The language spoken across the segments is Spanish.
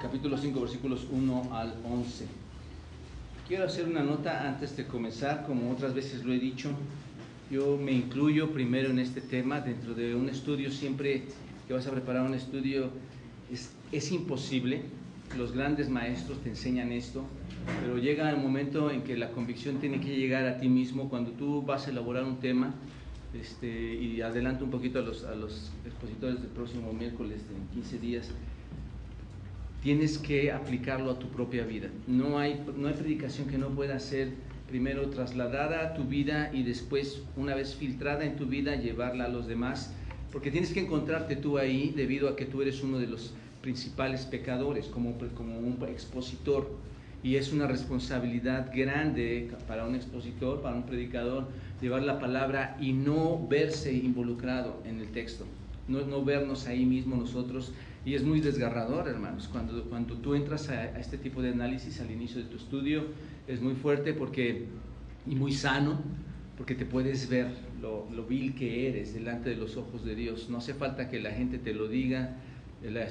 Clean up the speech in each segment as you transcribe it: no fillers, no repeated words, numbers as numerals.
capítulo 5, versículos 1 al 11. Quiero hacer una nota antes de comenzar. Como otras veces lo he dicho, yo me incluyo primero en este tema. Dentro de un estudio, siempre que vas a preparar un estudio, es imposible. Los grandes maestros te enseñan esto, pero llega el momento en que la convicción tiene que llegar a ti mismo. Cuando tú vas a elaborar un tema, y adelanto un poquito a los expositores del próximo miércoles, en 15 días, tienes que aplicarlo a tu propia vida. No hay predicación que no pueda ser primero trasladada a tu vida y después, una vez filtrada en tu vida, llevarla a los demás, porque tienes que encontrarte tú ahí, debido a que tú eres uno de los principales pecadores, como un expositor, y es una responsabilidad grande para un expositor, para un predicador, llevar la palabra y no verse involucrado en el texto, no vernos ahí mismo nosotros. Y es muy desgarrador, hermanos, cuando tú entras a este tipo de análisis al inicio de tu estudio. Es muy fuerte y muy sano, porque te puedes ver lo vil que eres delante de los ojos de Dios. No hace falta que la gente te lo diga,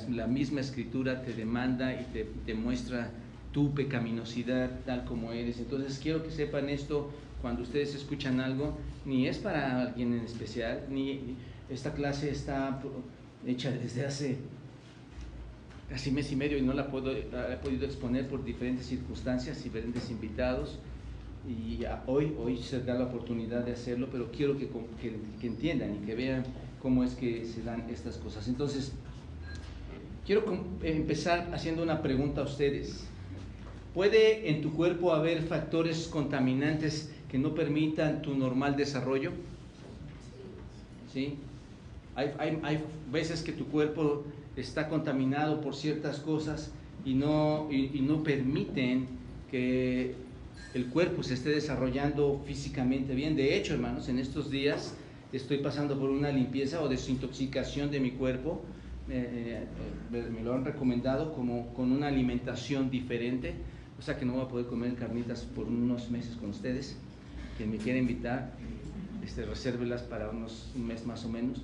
la misma Escritura te demanda y te muestra tu pecaminosidad tal como eres. Entonces quiero que sepan esto cuando ustedes escuchan algo. Ni es para alguien en especial, ni esta clase está hecha desde hace casi mes y medio y no la he podido exponer por diferentes circunstancias, diferentes invitados, y hoy se da la oportunidad de hacerlo, pero quiero que entiendan y que vean cómo es que se dan estas cosas. Entonces, quiero empezar haciendo una pregunta a ustedes. ¿Puede en tu cuerpo haber factores contaminantes que no permitan tu normal desarrollo? ¿Sí? Hay veces que tu cuerpo está contaminado por ciertas cosas y no permiten que el cuerpo se esté desarrollando físicamente bien. De hecho, hermanos, en estos días estoy pasando por una limpieza o desintoxicación de mi cuerpo. Me lo han recomendado con una alimentación diferente, o sea que no voy a poder comer carnitas por unos meses con ustedes. Quien me quiera invitar, resérvelas para un mes más o menos.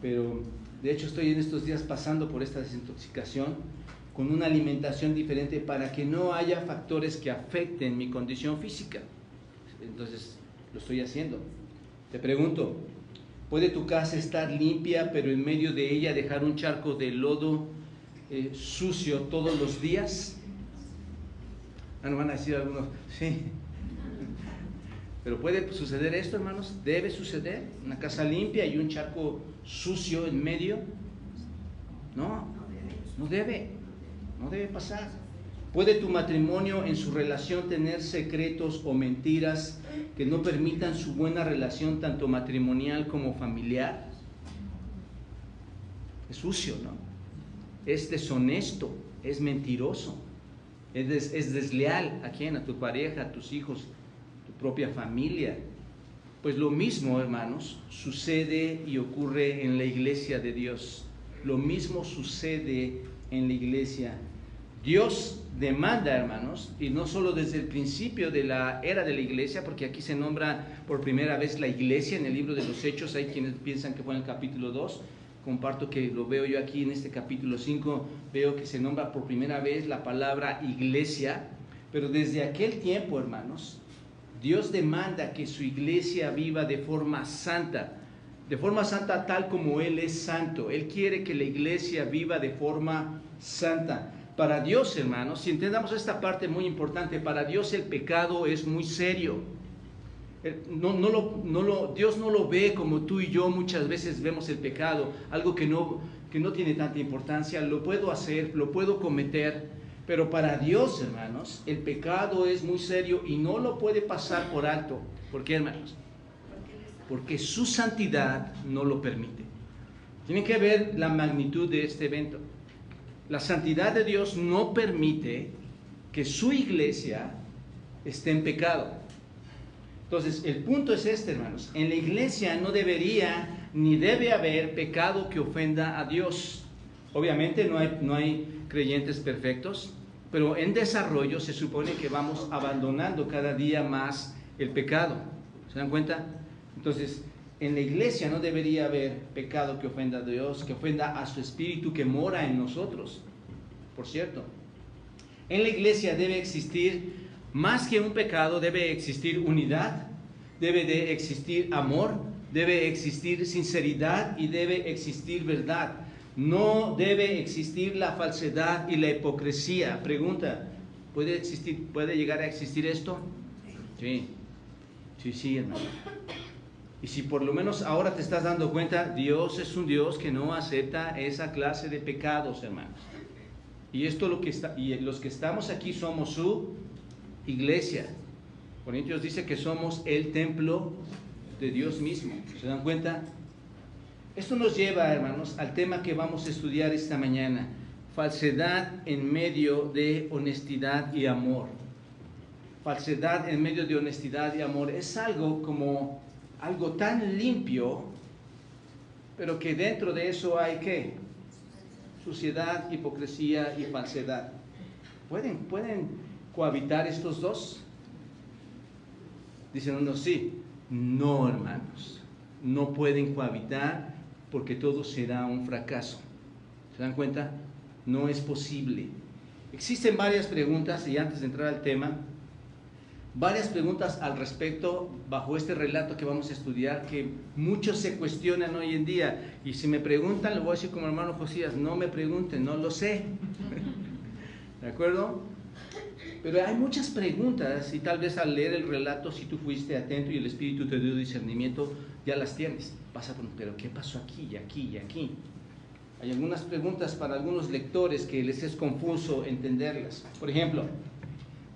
Pero de hecho estoy en estos días pasando por esta desintoxicación con una alimentación diferente para que no haya factores que afecten mi condición física. Entonces lo estoy haciendo. Te pregunto, ¿puede tu casa estar limpia, pero en medio de ella dejar un charco de lodo sucio todos los días? No van a decir algunos, sí. Pero ¿puede suceder esto, hermanos? ¿Debe suceder? ¿Una casa limpia y un charco sucio en medio? No debe pasar. ¿Puede tu matrimonio en su relación tener secretos o mentiras que no permitan su buena relación tanto matrimonial como familiar? Es sucio, ¿no? Es deshonesto, es mentiroso, es desleal. ¿A quién? A tu pareja, a tus hijos, propia familia. Pues lo mismo, hermanos, sucede y ocurre en la iglesia de Dios. Lo mismo sucede en la iglesia. Dios demanda, hermanos, y no solo desde el principio de la era de la iglesia, porque aquí se nombra por primera vez la iglesia en el libro de los Hechos. Hay quienes piensan que fue en el capítulo 2. Comparto que lo veo yo aquí en este capítulo 5, veo que se nombra por primera vez la palabra iglesia. Pero desde aquel tiempo, hermanos, Dios demanda que su iglesia viva de forma santa tal como Él es santo. Él quiere que la iglesia viva de forma santa. Para Dios, hermanos, si entendamos esta parte muy importante, para Dios el pecado es muy serio. Dios no lo ve como tú y yo muchas veces vemos el pecado, algo que no tiene tanta importancia. Lo puedo hacer, lo puedo cometer, pero para Dios, hermanos, el pecado es muy serio y no lo puede pasar por alto. ¿Por qué, hermanos? Porque su santidad no lo permite. Tienen que ver la magnitud de este evento. La santidad de Dios no permite que su iglesia esté en pecado. Entonces, el punto es este, hermanos. En la iglesia no debería ni debe haber pecado que ofenda a Dios. Obviamente no hay creyentes perfectos, pero en desarrollo se supone que vamos abandonando cada día más el pecado. ¿Se dan cuenta? Entonces, en la iglesia no debería haber pecado que ofenda a Dios, que ofenda a su Espíritu que mora en nosotros. Por cierto, en la iglesia debe existir, más que un pecado, debe existir unidad, debe de existir amor, debe existir sinceridad y debe existir verdad. No debe existir la falsedad y la hipocresía. Pregunta, ¿puede llegar a existir esto? Sí, hermano. Y si por lo menos ahora te estás dando cuenta, Dios es un Dios que no acepta esa clase de pecados, hermanos. Y los que estamos aquí somos su iglesia. Corintios dice que somos el templo de Dios mismo. ¿Se dan cuenta? Esto nos lleva, hermanos, al tema que vamos a estudiar esta mañana: falsedad en medio de honestidad y amor. Falsedad en medio de honestidad y amor es algo tan limpio, pero que dentro de eso hay ¿qué? Suciedad, hipocresía y falsedad. ¿Pueden cohabitar estos dos? Dicen unos sí. No, hermanos, no pueden cohabitar, porque todo será un fracaso. ¿Se dan cuenta? No es posible. Existen varias preguntas, y antes de entrar al tema, varias preguntas al respecto bajo este relato que vamos a estudiar, que muchos se cuestionan hoy en día. Y si me preguntan, le voy a decir como hermano Josías: no me pregunten, no lo sé. ¿De acuerdo? Pero hay muchas preguntas, y tal vez al leer el relato, si tú fuiste atento y el Espíritu te dio discernimiento, ya las tienes. Vas a preguntar: ¿pero qué pasó aquí y aquí y aquí? Hay algunas preguntas para algunos lectores que les es confuso entenderlas. Por ejemplo,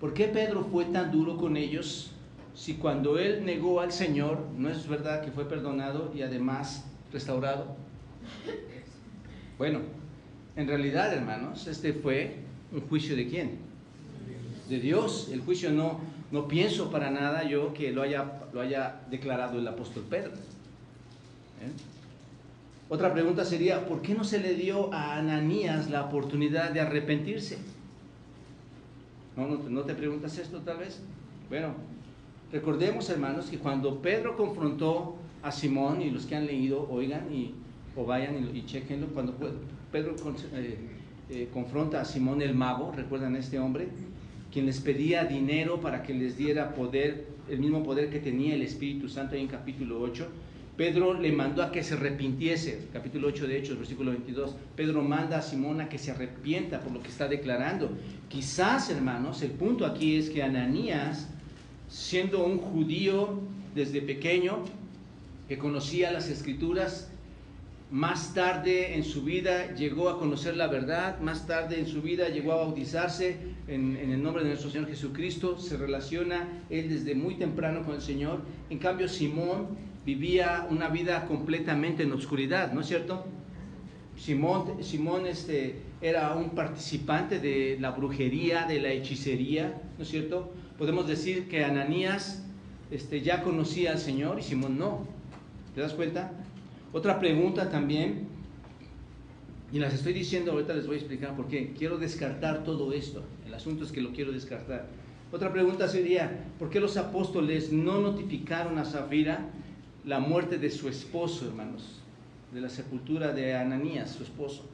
¿por qué Pedro fue tan duro con ellos si cuando él negó al Señor, no es verdad que fue perdonado y además restaurado? Bueno, en realidad, hermanos, este fue un juicio ¿de quién? De Dios. El juicio no pienso para nada yo que lo haya declarado el apóstol Pedro. Otra pregunta sería: ¿por qué no se le dio a Ananías la oportunidad de arrepentirse? ¿No te preguntas esto tal vez? Bueno, recordemos, hermanos, que cuando Pedro confrontó a Simón, y los que han leído, oigan o vayan y chequenlo, cuando Pedro confronta a Simón el mago, ¿recuerdan a este hombre? Quien les pedía dinero para que les diera poder, el mismo poder que tenía el Espíritu Santo, ahí en capítulo 8. Pedro le mandó a que se arrepintiese, capítulo 8 de Hechos, versículo 22. Pedro manda a Simón a que se arrepienta por lo que está declarando. Quizás, hermanos, el punto aquí es que Ananías, siendo un judío desde pequeño, que conocía las Escrituras, más tarde en su vida llegó a conocer la verdad, más tarde en su vida llegó a bautizarse en el nombre de nuestro Señor Jesucristo, se relaciona él desde muy temprano con el Señor. En cambio, Simón vivía una vida completamente en oscuridad, ¿no es cierto? Simón era un participante de la brujería, de la hechicería, ¿no es cierto? Podemos decir que Ananías ya conocía al Señor y Simón no. ¿Te das cuenta? Otra pregunta también, y las estoy diciendo ahorita, les voy a explicar por qué. Quiero descartar todo esto, el asunto es que lo quiero descartar. Otra pregunta sería: ¿por qué los apóstoles no notificaron a Safira la muerte de su esposo, hermanos? De la sepultura de Ananías, su esposo.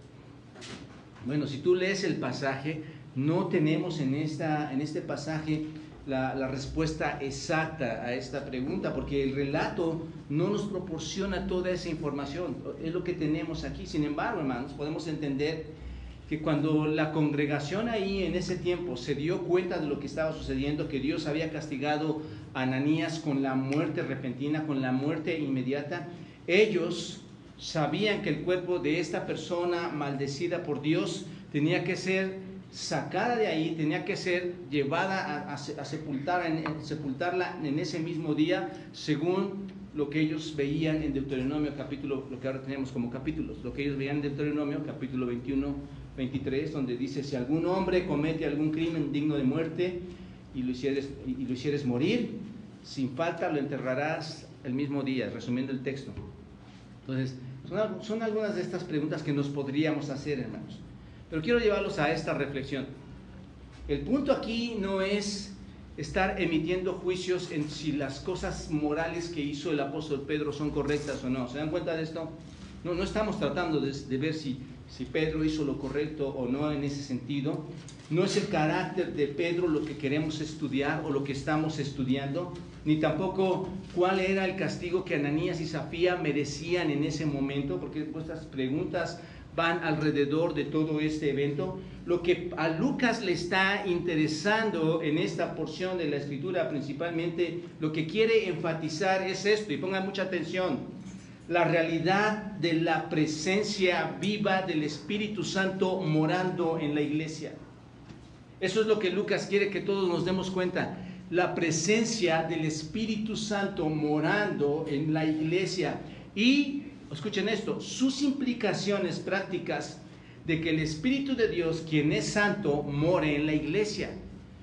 Bueno, si tú lees el pasaje, no tenemos en este pasaje la respuesta exacta a esta pregunta, porque el relato no nos proporciona toda esa información. Es lo que tenemos aquí. Sin embargo, hermanos, podemos entender que cuando la congregación ahí en ese tiempo se dio cuenta de lo que estaba sucediendo, que Dios había castigado a Ananías con la muerte repentina, con la muerte inmediata, ellos sabían que el cuerpo de esta persona maldecida por Dios tenía que ser sacada de ahí, tenía que ser llevada a sepultarla en ese mismo día, según lo que ellos veían en Deuteronomio capítulo, lo que ahora tenemos como capítulos, lo que ellos veían en Deuteronomio capítulo 21, 23, donde dice: si algún hombre comete algún crimen digno de muerte y lo hicieres morir, sin falta lo enterrarás el mismo día, resumiendo el texto. Entonces, son algunas de estas preguntas que nos podríamos hacer, hermanos. Pero quiero llevarlos a esta reflexión. El punto aquí no es estar emitiendo juicios en si las cosas morales que hizo el apóstol Pedro son correctas o no. ¿Se dan cuenta de esto? No estamos tratando de ver si Pedro hizo lo correcto o no en ese sentido. No es el carácter de Pedro lo que queremos estudiar o lo que estamos estudiando, ni tampoco cuál era el castigo que Ananías y Zafira merecían en ese momento, porque vuestras preguntas van alrededor de todo este evento. Lo que a Lucas le está interesando en esta porción de la Escritura, principalmente lo que quiere enfatizar es esto, y pongan mucha atención: la realidad de la presencia viva del Espíritu Santo morando en la iglesia. Eso es lo que Lucas quiere que todos nos demos cuenta: la presencia del Espíritu Santo morando en la iglesia. Y escuchen esto, sus implicaciones prácticas de que el Espíritu de Dios, quien es santo, more en la iglesia.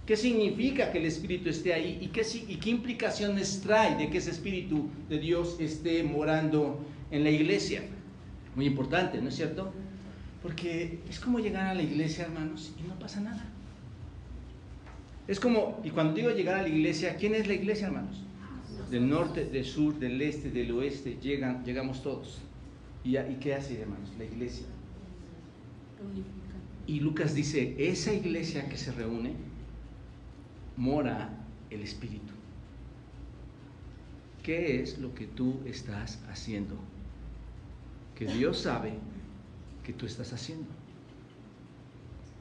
¿Qué significa que el Espíritu esté ahí? ¿Y qué implicaciones trae de que ese Espíritu de Dios esté morando en la iglesia? Muy importante, ¿no es cierto? Porque es como llegar a la iglesia, hermanos, y no pasa nada. Es como, y cuando digo llegar a la iglesia, ¿quién es la iglesia, hermanos? Del norte, del sur, del este, del oeste, llegamos todos. ¿Y qué hace, hermanos? La iglesia. Y Lucas dice, esa iglesia que se reúne, mora el Espíritu. ¿Qué es lo que tú estás haciendo? Que Dios sabe que tú estás haciendo.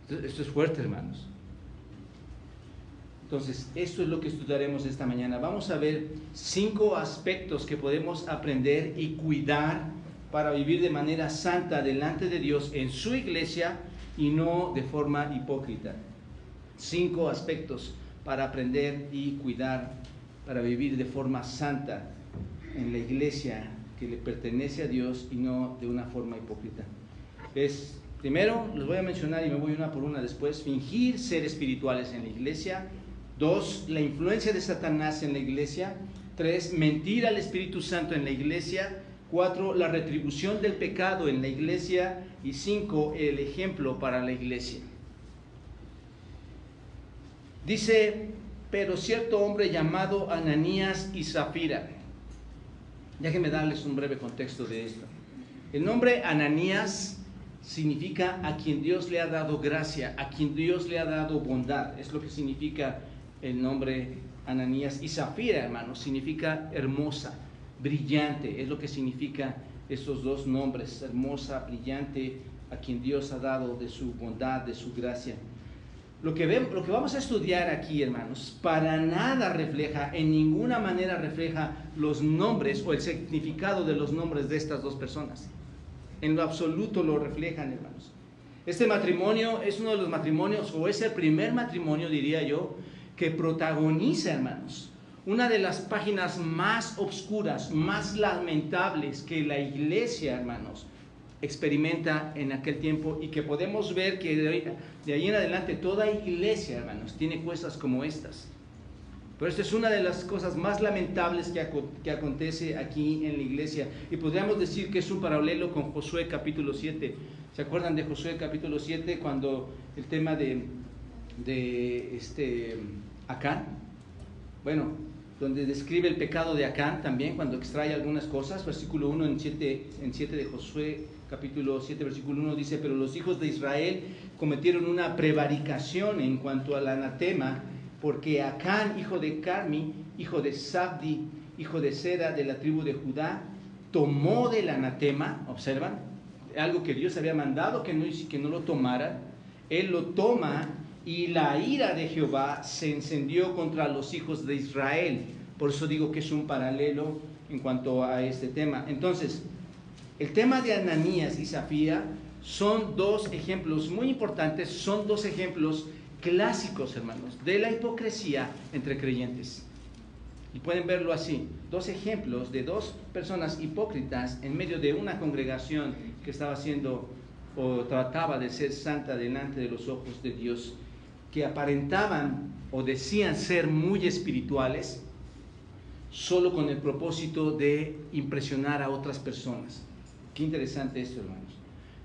Esto es fuerte, hermanos. Entonces, esto es lo que estudiaremos esta mañana. Vamos a ver 5 aspectos que podemos aprender y cuidar para vivir de manera santa delante de Dios en su iglesia y no de forma hipócrita. 5 aspectos para aprender y cuidar, para vivir de forma santa en la iglesia que le pertenece a Dios y no de una forma hipócrita. Primero, los voy a mencionar y me voy una por una después: fingir ser espirituales en la iglesia. 2, la influencia de Satanás en la iglesia. 3, mentir al Espíritu Santo en la iglesia. 4, la retribución del pecado en la iglesia. Y 5, el ejemplo para la iglesia. Dice, pero cierto hombre llamado Ananías y Zafira. Déjenme darles un breve contexto de esto. El nombre Ananías significa a quien Dios le ha dado gracia, a quien Dios le ha dado bondad. Es lo que significa el nombre Ananías. Y Zafira, hermanos, significa hermosa, brillante. Es lo que significa esos dos nombres: hermosa, brillante, a quien Dios ha dado de su bondad, de su gracia. Lo que vamos a estudiar aquí, hermanos, para nada refleja, en ninguna manera refleja los nombres o el significado de los nombres de estas dos personas. En lo absoluto lo reflejan, hermanos. Este matrimonio es uno de los matrimonios, o es el primer matrimonio, diría yo, que protagoniza, hermanos, una de las páginas más oscuras, más lamentables que la iglesia, hermanos, experimenta en aquel tiempo, y que podemos ver que de ahí en adelante toda iglesia, hermanos, tiene cosas como estas. Pero esta es una de las cosas más lamentables que acontece aquí en la iglesia, y podríamos decir que es un paralelo con Josué capítulo 7. ¿Se acuerdan de Josué capítulo 7 cuando el tema de Acán? Bueno, donde describe el pecado de Acán también, cuando extrae algunas cosas. Versículo 1 en 7 de Josué capítulo 7, versículo 1 dice: pero los hijos de Israel cometieron una prevaricación en cuanto al anatema, porque Acán, hijo de Carmi, hijo de Sabdi, hijo de Sera, de la tribu de Judá, tomó del anatema. Observan, algo que Dios había mandado que no lo tomara. Él lo toma, y la ira de Jehová se encendió contra los hijos de Israel. Por eso digo que es un paralelo en cuanto a este tema. Entonces, el tema de Ananías y Zafira son dos ejemplos muy importantes, son dos ejemplos clásicos, hermanos, de la hipocresía entre creyentes. Y pueden verlo así: dos ejemplos de dos personas hipócritas en medio de una congregación que estaba haciendo o trataba de ser santa delante de los ojos de Dios, que aparentaban o decían ser muy espirituales solo con el propósito de impresionar a otras personas. Qué interesante esto, hermanos.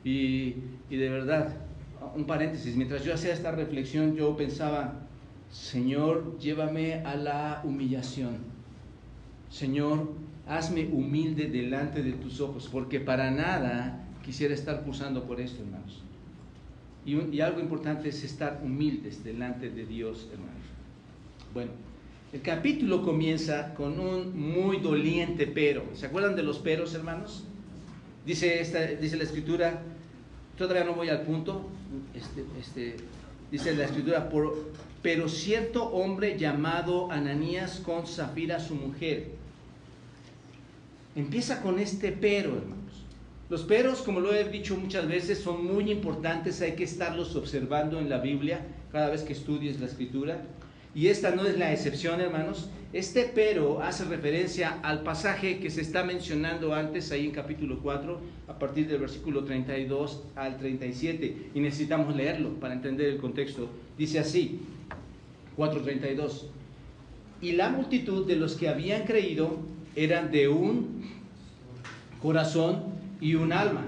Y de verdad, un paréntesis, mientras yo hacía esta reflexión, yo pensaba, Señor, llévame a la humillación. Señor, hazme humilde delante de tus ojos, porque para nada quisiera estar cursando por esto, hermanos. Y algo importante es estar humildes delante de Dios, hermanos. Bueno, el capítulo comienza con un muy doliente pero. ¿Se acuerdan de los peros, hermanos? Dice la Escritura, todavía no voy al punto, dice la Escritura, pero cierto hombre llamado Ananías con Zafira su mujer. Empieza con este pero, hermanos. Los peros, como lo he dicho muchas veces, son muy importantes, hay que estarlos observando en la Biblia cada vez que estudies la Escritura. Y esta no es la excepción, hermanos. Este pero hace referencia al pasaje que se está mencionando antes, ahí en capítulo 4, a partir del versículo 32 al 37. Y necesitamos leerlo para entender el contexto. Dice así, 4:32. Y la multitud de los que habían creído eran de un corazón y un alma.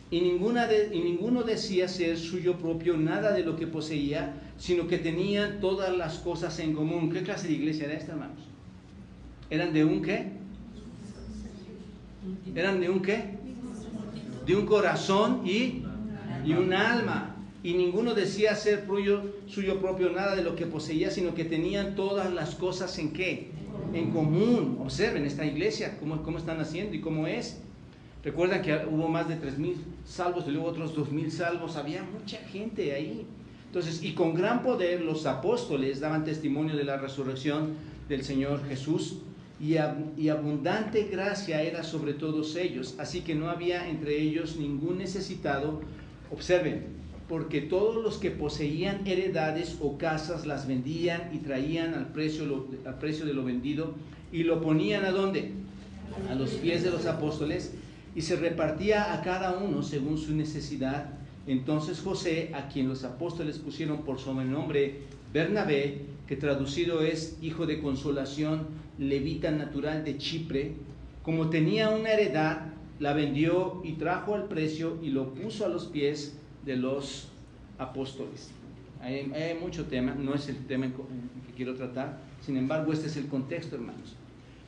Y ninguno decía ser suyo propio nada de lo que poseía, sino que tenían todas las cosas en común. ¿Qué clase de iglesia era esta, hermanos? ¿Eran de un qué? ¿Eran de un qué? De un corazón y un alma. Y ninguno decía ser suyo propio nada de lo que poseía, sino que tenían todas las cosas en qué? En común. Observen esta iglesia, cómo están haciendo y cómo es. Recuerdan que hubo más de 3,000 salvos y luego otros 2,000 salvos. Había mucha gente ahí. Entonces, y con gran poder los apóstoles daban testimonio de la resurrección del Señor Jesús, y abundante gracia era sobre todos ellos. Así que no había entre ellos ningún necesitado. Observen, porque todos los que poseían heredades o casas las vendían y traían al precio de lo vendido y lo ponían ¿a dónde? A los pies de los apóstoles, y se repartía a cada uno según su necesidad. Entonces José, a quien los apóstoles pusieron por sobrenombre Bernabé, que traducido es hijo de consolación, levita natural de Chipre, como tenía una heredad, la vendió y trajo al precio y lo puso a los pies de los apóstoles. Hay mucho tema, no es el tema que quiero tratar, sin embargo este es el contexto, hermanos.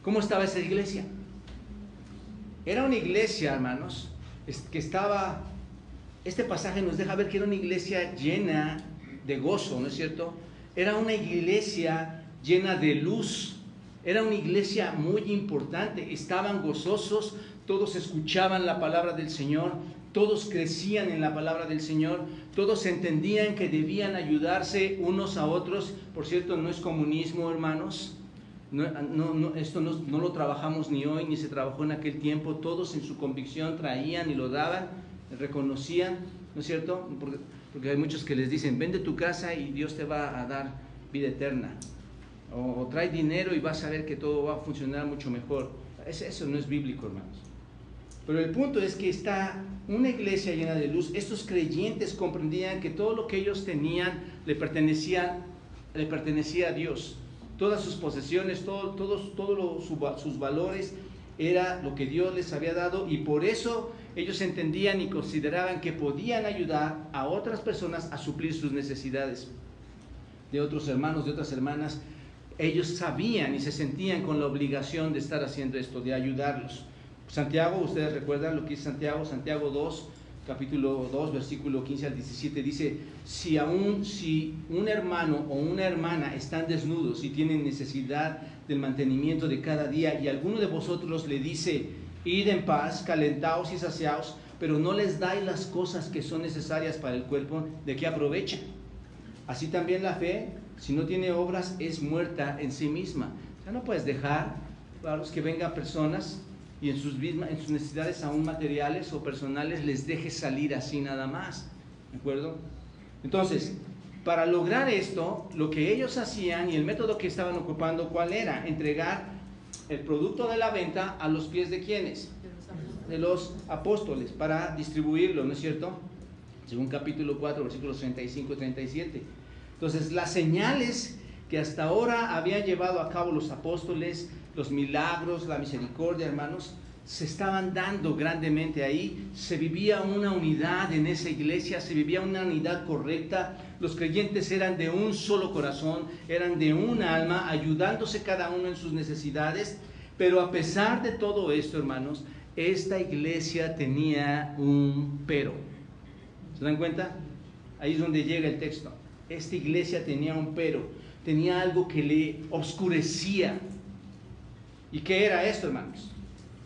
¿Cómo estaba esa iglesia? Era una iglesia, hermanos, que estaba... Este pasaje nos deja ver que era una iglesia llena de gozo, ¿no es cierto? Era una iglesia llena de luz, era una iglesia muy importante, estaban gozosos, todos escuchaban la palabra del Señor, todos crecían en la palabra del Señor, todos entendían que debían ayudarse unos a otros. Por cierto, no es comunismo, hermanos, esto no lo trabajamos ni hoy, ni se trabajó en aquel tiempo. Todos en su convicción traían y lo daban, reconocían, ¿no es cierto? Porque hay muchos que les dicen, vende tu casa y Dios te va a dar vida eterna, o trae dinero y vas a ver que todo va a funcionar mucho mejor. Eso no es bíblico, hermanos. Pero el punto es que está una iglesia llena de luz. Estos creyentes comprendían que todo lo que ellos tenían le pertenecía a Dios. Todas sus posesiones, sus valores, era lo que Dios les había dado, y por eso ellos entendían y consideraban que podían ayudar a otras personas a suplir sus necesidades de otros hermanos, de otras hermanas. Ellos sabían y se sentían con la obligación de estar haciendo esto, de ayudarlos. Santiago, ustedes recuerdan lo que dice Santiago 2, capítulo 2, versículo 15 al 17, dice, si un hermano o una hermana están desnudos y tienen necesidad del mantenimiento de cada día, y alguno de vosotros le dice, id en paz, calentaos y saciaos, pero no les dais las cosas que son necesarias para el cuerpo, ¿de qué aprovecha? Así también la fe, si no tiene obras, es muerta en sí misma. O sea, no puedes dejar a los que vengan personas y en sus necesidades aún materiales o personales les dejes salir así nada más, ¿de acuerdo? Entonces, para lograr esto, lo que ellos hacían y el método que estaban ocupando, ¿cuál era? Entregar el producto de la venta a los pies de ¿quiénes? De los apóstoles, para distribuirlo, ¿no es cierto? Según capítulo 4, versículos 35 y 37. Entonces, las señales que hasta ahora habían llevado a cabo los apóstoles, los milagros, la misericordia, hermanos, se estaban dando grandemente ahí, se vivía una unidad en esa iglesia, se vivía una unidad correcta, los creyentes eran de un solo corazón, eran de un alma, ayudándose cada uno en sus necesidades, pero a pesar de todo esto, hermanos, esta iglesia tenía un pero. ¿Se dan cuenta? Ahí es donde llega el texto. Esta iglesia tenía un pero, tenía algo que le oscurecía. ¿Y qué era esto, hermanos?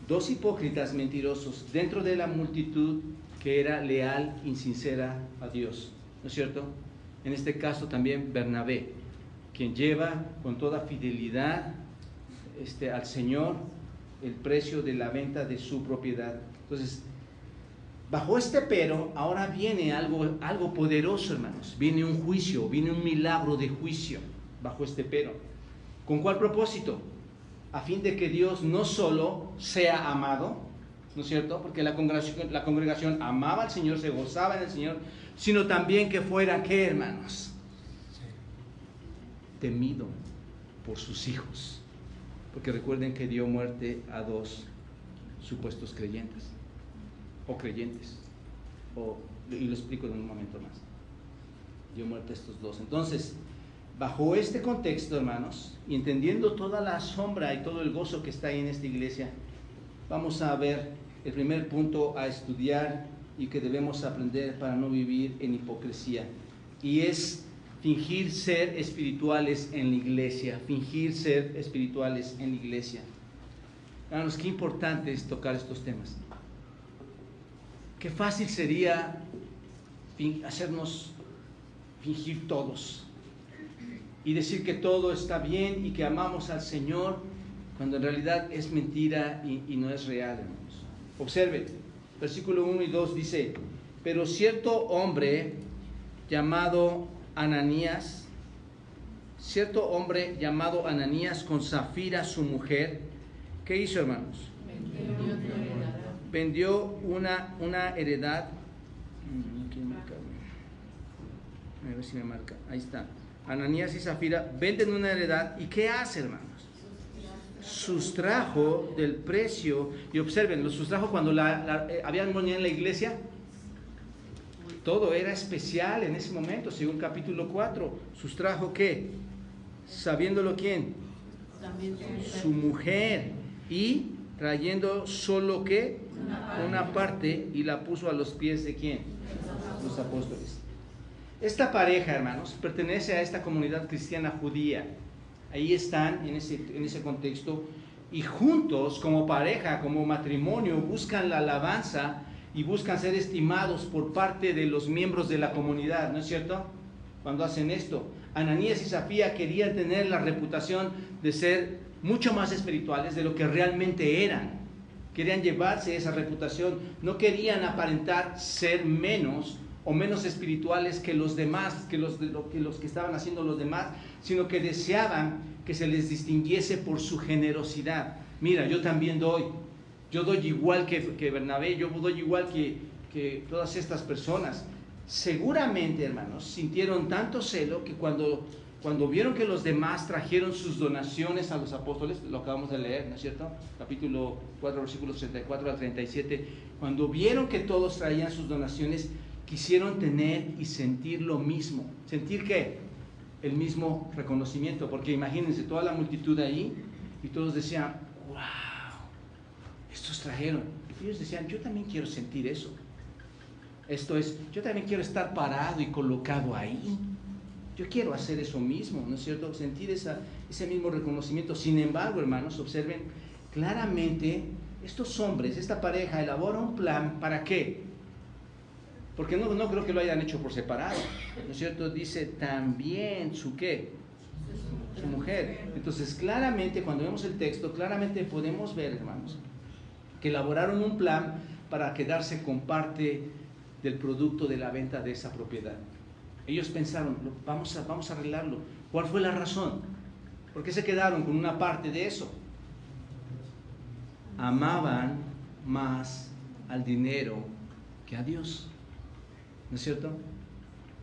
Dos hipócritas mentirosos dentro de la multitud que era leal y sincera a Dios, ¿no es cierto? En este caso también Bernabé, quien lleva con toda fidelidad al Señor el precio de la venta de su propiedad. Entonces, bajo este pero, ahora viene algo poderoso, hermanos. Viene un juicio, viene un milagro de juicio bajo este pero. ¿Con cuál propósito? A fin de que Dios no solo sea amado, ¿no es cierto? Porque la congregación amaba al Señor, se gozaba en el Señor, sino también que fuera, ¿qué, hermanos? Temido por sus hijos. Porque recuerden que dio muerte a dos supuestos creyentes, o creyentes, y lo explico en un momento más. Dio muerte a estos dos. Entonces, bajo este contexto, hermanos, y entendiendo toda la sombra y todo el gozo que está ahí en esta iglesia, vamos a ver el primer punto a estudiar y que debemos aprender para no vivir en hipocresía. Y es fingir ser espirituales en la iglesia, fingir ser espirituales en la iglesia. Hermanos, qué importante es tocar estos temas. Qué fácil sería hacernos fingir todos y decir que todo está bien y que amamos al Señor, cuando en realidad es mentira y no es real, hermanos. Observen, versículo 1 y 2 dice: pero cierto hombre llamado Ananías con Safira su mujer, ¿qué hizo, hermanos? Vendió una heredad. A ver si me marca, ahí está. Ananías y Zafira venden una heredad, ¿y qué hace, hermanos? Sustrajo del precio, y observen, lo sustrajo cuando habían moneda en la iglesia. Todo era especial en ese momento, según capítulo 4. ¿Sustrajo qué? ¿Sabiéndolo quién? Su mujer. Y trayendo solo ¿qué? Una parte, y la puso a los pies ¿de quién? Los apóstoles. Esta pareja, hermanos, pertenece a esta comunidad cristiana judía. Ahí están en ese contexto, y juntos como pareja, como matrimonio, buscan la alabanza y buscan ser estimados por parte de los miembros de la comunidad, ¿no es cierto? Cuando hacen esto, Ananías y Zafira querían tener la reputación de ser mucho más espirituales de lo que realmente eran. Querían llevarse esa reputación, no querían aparentar ser menos o menos espirituales que los demás, que los que estaban haciendo los demás, sino que deseaban que se les distinguiese por su generosidad. Mira, yo también doy. Yo doy igual que Bernabé, yo doy igual que todas estas personas. Seguramente, hermanos, sintieron tanto celo que cuando vieron que los demás trajeron sus donaciones a los apóstoles, lo acabamos de leer, ¿no es cierto? Capítulo 4, versículos 34 al 37, cuando vieron que todos traían sus donaciones, quisieron tener y sentir lo mismo. ¿Sentir qué? El mismo reconocimiento, porque imagínense toda la multitud ahí y todos decían, wow, estos trajeron. Y ellos decían, yo también quiero sentir eso. Esto es, yo también quiero estar parado y colocado ahí. Yo quiero hacer eso mismo, ¿no es cierto? Sentir ese mismo reconocimiento. Sin embargo, hermanos, observen claramente, estos hombres, esta pareja elabora un plan, ¿para qué? Porque no creo que lo hayan hecho por separado, ¿no es cierto? Dice también su ¿qué? Su mujer. Entonces, claramente, cuando vemos el texto, claramente podemos ver, hermanos, que elaboraron un plan para quedarse con parte del producto de la venta de esa propiedad. Ellos pensaron, vamos a arreglarlo. ¿Cuál fue la razón? ¿Por qué se quedaron con una parte de eso? Amaban más al dinero que a Dios. ¿No es cierto?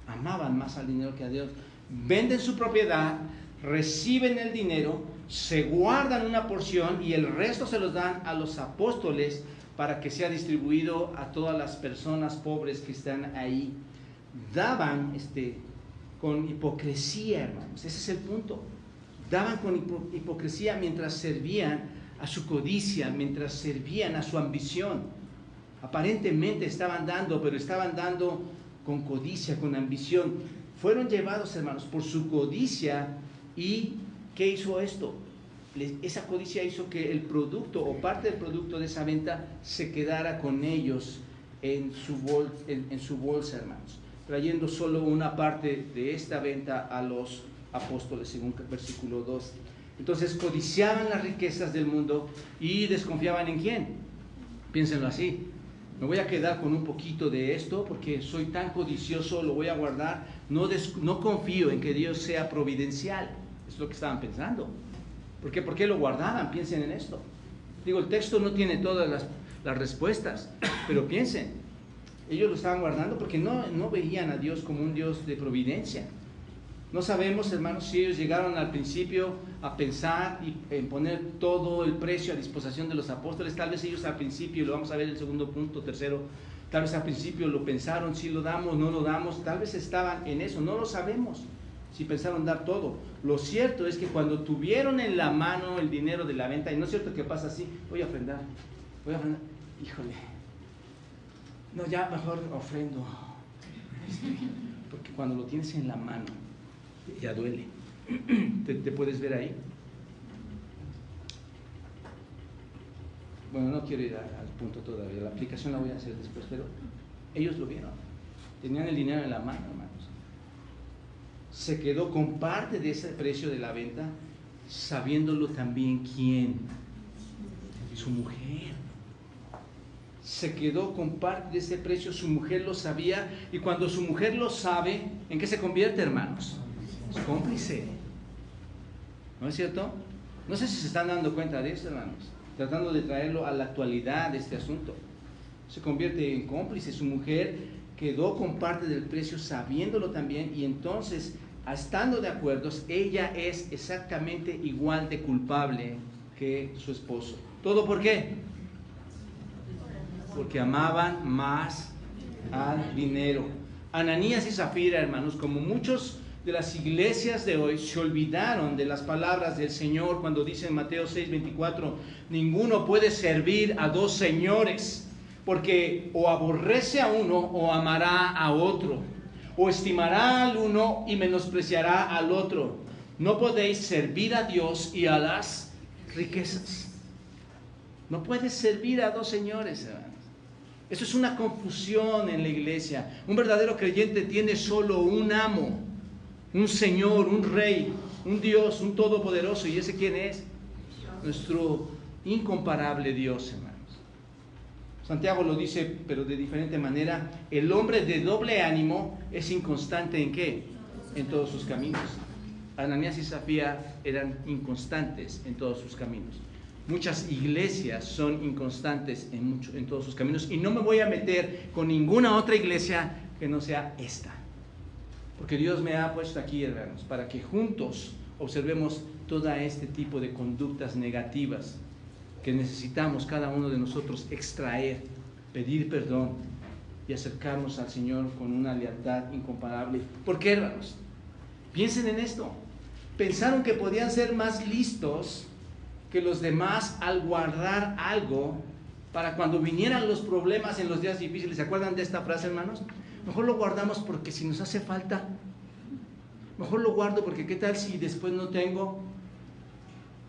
Amaban más al dinero que a Dios. Venden su propiedad, reciben el dinero, se guardan una porción y el resto se los dan a los apóstoles para que sea distribuido a todas las personas pobres que están ahí. Daban con hipocresía, hermanos, ese es el punto. Daban con hipocresía mientras servían a su codicia, mientras servían a su ambición. Aparentemente estaban dando, pero estaban dando con codicia, con ambición. Fueron llevados, hermanos, por su codicia. ¿Y qué hizo esto? Esa codicia hizo que el producto o parte del producto de esa venta se quedara con ellos en su bolsa, hermanos, trayendo solo una parte de esta venta a los apóstoles, según el versículo 2. Entonces codiciaban las riquezas del mundo y desconfiaban ¿en quién? Piénsenlo así. Me voy a quedar con un poquito de esto porque soy tan codicioso, lo voy a guardar. No confío en que Dios sea providencial. Es lo que estaban pensando. ¿Por qué? ¿Por qué lo guardaban? Piensen en esto. Digo, el texto no tiene todas las respuestas, pero piensen. Ellos lo estaban guardando porque no veían a Dios como un Dios de providencia. No sabemos, hermanos, si ellos llegaron al principio a pensar y en poner todo el precio a disposición de los apóstoles. Tal vez ellos al principio, lo vamos a ver en el segundo punto, tercero, tal vez al principio lo pensaron, si lo damos, no lo damos, tal vez estaban en eso, no lo sabemos, si pensaron dar todo. Lo cierto es que cuando tuvieron en la mano el dinero de la venta, y no es cierto que pasa así, voy a ofrendar, híjole, no, ya mejor ofrendo, porque cuando lo tienes en la mano, ya duele. ¿Te puedes ver ahí? Bueno, no quiero ir al punto todavía, la aplicación la voy a hacer después, pero ellos lo vieron, tenían el dinero en la mano, hermanos. Se quedó con parte de ese precio de la venta, sabiéndolo también quién, su mujer. Se quedó con parte de ese precio, su mujer lo sabía, y cuando su mujer lo sabe, ¿en qué se convierte, hermanos? Es cómplice, ¿no es cierto? No sé si se están dando cuenta de eso, hermanos, tratando de traerlo a la actualidad de este asunto. Se convierte en cómplice, su mujer quedó con parte del precio sabiéndolo también, y entonces, estando de acuerdo, ella es exactamente igual de culpable que su esposo. ¿Todo por qué? Porque amaban más al dinero. Ananías y Zafira, hermanos, como muchos de las iglesias de hoy, se olvidaron de las palabras del Señor cuando dice en Mateo 6:24, ninguno puede servir a dos señores, porque o aborrece a uno o amará a otro, o estimará al uno y menospreciará al otro. No podéis servir a Dios y a las riquezas. No puedes servir a dos señores, hermanos. Eso es una confusión en la iglesia. Un verdadero creyente tiene solo un amo, un Señor, un Rey, un Dios, un Todopoderoso. ¿Y ese quién es? Nuestro incomparable Dios, hermanos. Santiago lo dice, pero de diferente manera. El hombre de doble ánimo es inconstante ¿en qué? En todos sus caminos. Ananías y Zafira eran inconstantes en todos sus caminos. Muchas iglesias son inconstantes en todos sus caminos, y no me voy a meter con ninguna otra iglesia que no sea esta. Porque Dios me ha puesto aquí, hermanos, para que juntos observemos todo este tipo de conductas negativas que necesitamos cada uno de nosotros extraer, pedir perdón y acercarnos al Señor con una lealtad incomparable. ¿Por qué, hermanos? Piensen en esto. Pensaron que podían ser más listos que los demás al guardar algo para cuando vinieran los problemas en los días difíciles. ¿Se acuerdan de esta frase, hermanos? Mejor lo guardamos porque si nos hace falta. Mejor lo guardo porque qué tal si después no tengo.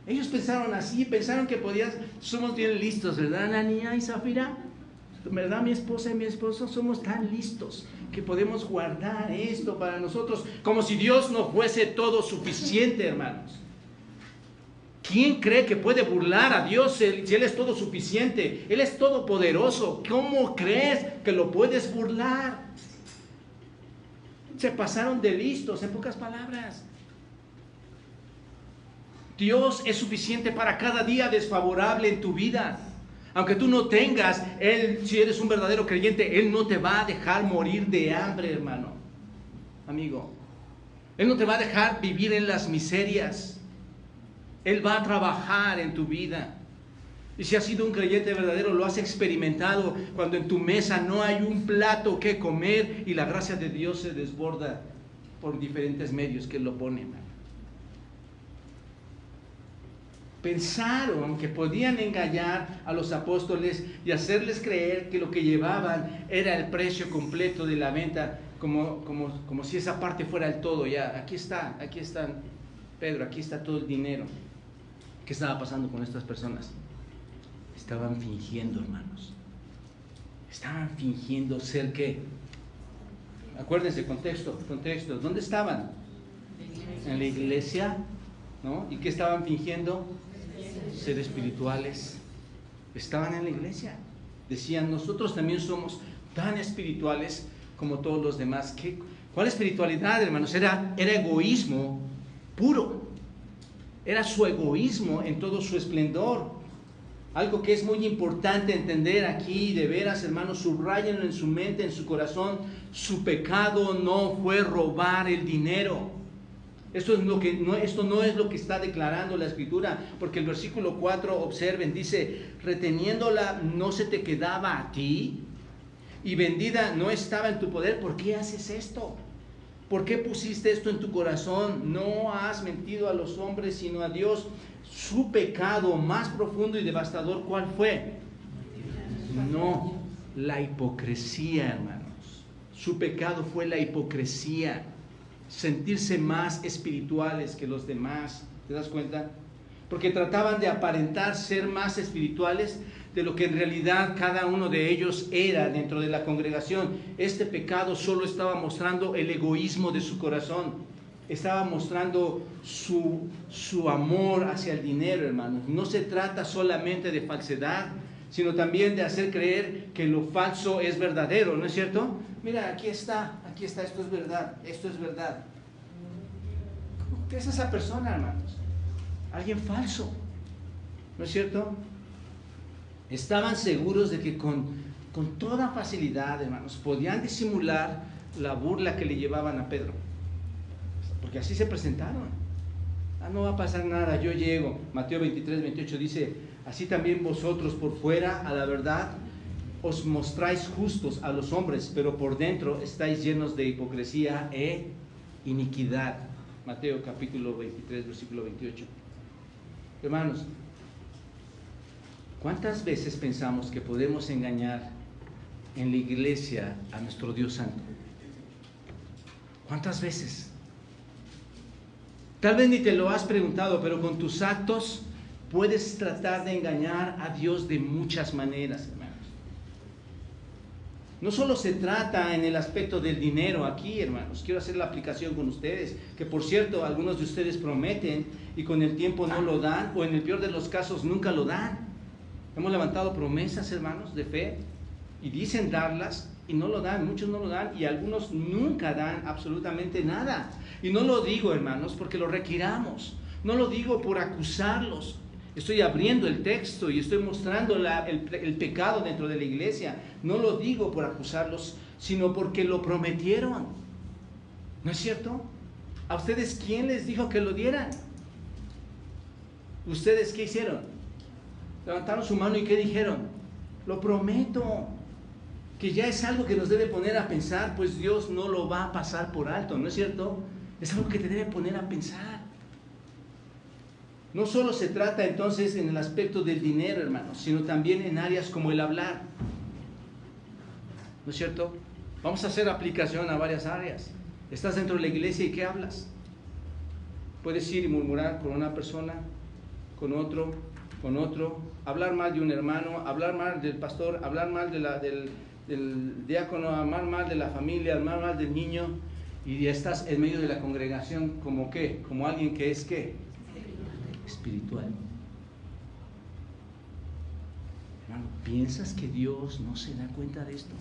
Ellos pensaron así, pensaron que podías. Somos bien listos, ¿verdad, Ananías y Zafira? ¿Verdad, mi esposa y mi esposo? Somos tan listos que podemos guardar esto para nosotros, como si Dios no fuese todo suficiente, hermanos. ¿Quién cree que puede burlar a Dios si Él es todo suficiente? Él es todopoderoso. ¿Cómo crees que lo puedes burlar? Se pasaron de listos, en pocas palabras. Dios es suficiente para cada día desfavorable en tu vida. Aunque tú no tengas, Él, si eres un verdadero creyente, Él no te va a dejar morir de hambre, hermano, amigo. Él no te va a dejar vivir en las miserias. Él va a trabajar en tu vida. Y si has sido un creyente verdadero, lo has experimentado cuando en tu mesa no hay un plato que comer y la gracia de Dios se desborda por diferentes medios que Él lo pone, hermano. Pensaron que podían engañar a los apóstoles y hacerles creer que lo que llevaban era el precio completo de la venta, como si esa parte fuera el todo. Ya, aquí está, Pedro, aquí está todo el dinero. ¿Qué estaba pasando con estas personas? Estaban fingiendo, hermanos. Estaban fingiendo ser ¿qué? Acuérdense, contexto. ¿Dónde estaban? En la iglesia, ¿no? ¿Y qué estaban fingiendo? Ser espirituales. Estaban en la iglesia. Decían, nosotros también somos tan espirituales como todos los demás. ¿Cuál espiritualidad, hermanos? Era egoísmo puro. Era su egoísmo en todo su esplendor. Algo que es muy importante entender aquí, de veras, hermanos, subrayenlo en su mente, en su corazón. Su pecado no fue robar el dinero. Esto no es lo que está declarando la Escritura, porque el versículo 4, observen, dice, reteniéndola no se te quedaba a ti, y vendida no estaba en tu poder. ¿Por qué haces esto? ¿Por qué pusiste esto en tu corazón? No has mentido a los hombres, sino a Dios. Su pecado más profundo y devastador, ¿cuál fue? No, la hipocresía, hermanos. Su pecado fue la hipocresía. Sentirse más espirituales que los demás. ¿Te das cuenta? Porque trataban de aparentar ser más espirituales de lo que en realidad cada uno de ellos era dentro de la congregación. Este pecado solo estaba mostrando el egoísmo de su corazón. Estaba mostrando su amor hacia el dinero, hermanos. No se trata solamente de falsedad, sino también de hacer creer que lo falso es verdadero, ¿no es cierto? Mira, aquí está, esto es verdad, esto es verdad. ¿Qué es esa persona, hermanos? Alguien falso, ¿no es cierto? Estaban seguros de que con toda facilidad, hermanos, podían disimular la burla que le llevaban a Pedro. Porque así se presentaron. No va a pasar nada, yo llego. Mateo 23, 28 dice, así también vosotros por fuera, a la verdad, os mostráis justos a los hombres, pero por dentro estáis llenos de hipocresía e iniquidad. Mateo capítulo 23, versículo 28. Hermanos, ¿cuántas veces pensamos que podemos engañar en la iglesia a nuestro Dios Santo? ¿Cuántas veces? Tal vez ni te lo has preguntado, pero con tus actos puedes tratar de engañar a Dios de muchas maneras, hermanos. No solo se trata en el aspecto del dinero aquí, hermanos. Quiero hacer la aplicación con ustedes, que por cierto, algunos de ustedes prometen y con el tiempo no lo dan, o en el peor de los casos nunca lo dan. Hemos levantado promesas, hermanos, de fe, y dicen darlas y no lo dan, muchos no lo dan, y algunos nunca dan absolutamente nada. Y no lo digo, hermanos, porque lo requiramos, no lo digo por acusarlos. Estoy abriendo el texto y estoy mostrando el pecado dentro de la iglesia. No lo digo por acusarlos, sino porque lo prometieron. ¿No es cierto? ¿A ustedes quién les dijo que lo dieran? ¿Ustedes qué hicieron? Levantaron su mano y ¿qué dijeron? Lo prometo. Que ya es algo que nos debe poner a pensar, pues Dios no lo va a pasar por alto, ¿no es cierto? Es algo que te debe poner a pensar. No solo se trata entonces en el aspecto del dinero, hermanos, sino también en áreas como el hablar. ¿No es cierto? Vamos a hacer aplicación a varias áreas. Estás dentro de la iglesia y ¿qué hablas? Puedes ir y murmurar con una persona, con otro, hablar mal de un hermano, hablar mal del pastor, hablar mal del diácono, hablar mal de la familia, hablar mal del niño, y estás en medio de la congregación como ¿qué? Como alguien que es ¿qué? Espiritual. Hermano, ¿piensas que Dios no se da cuenta de esto?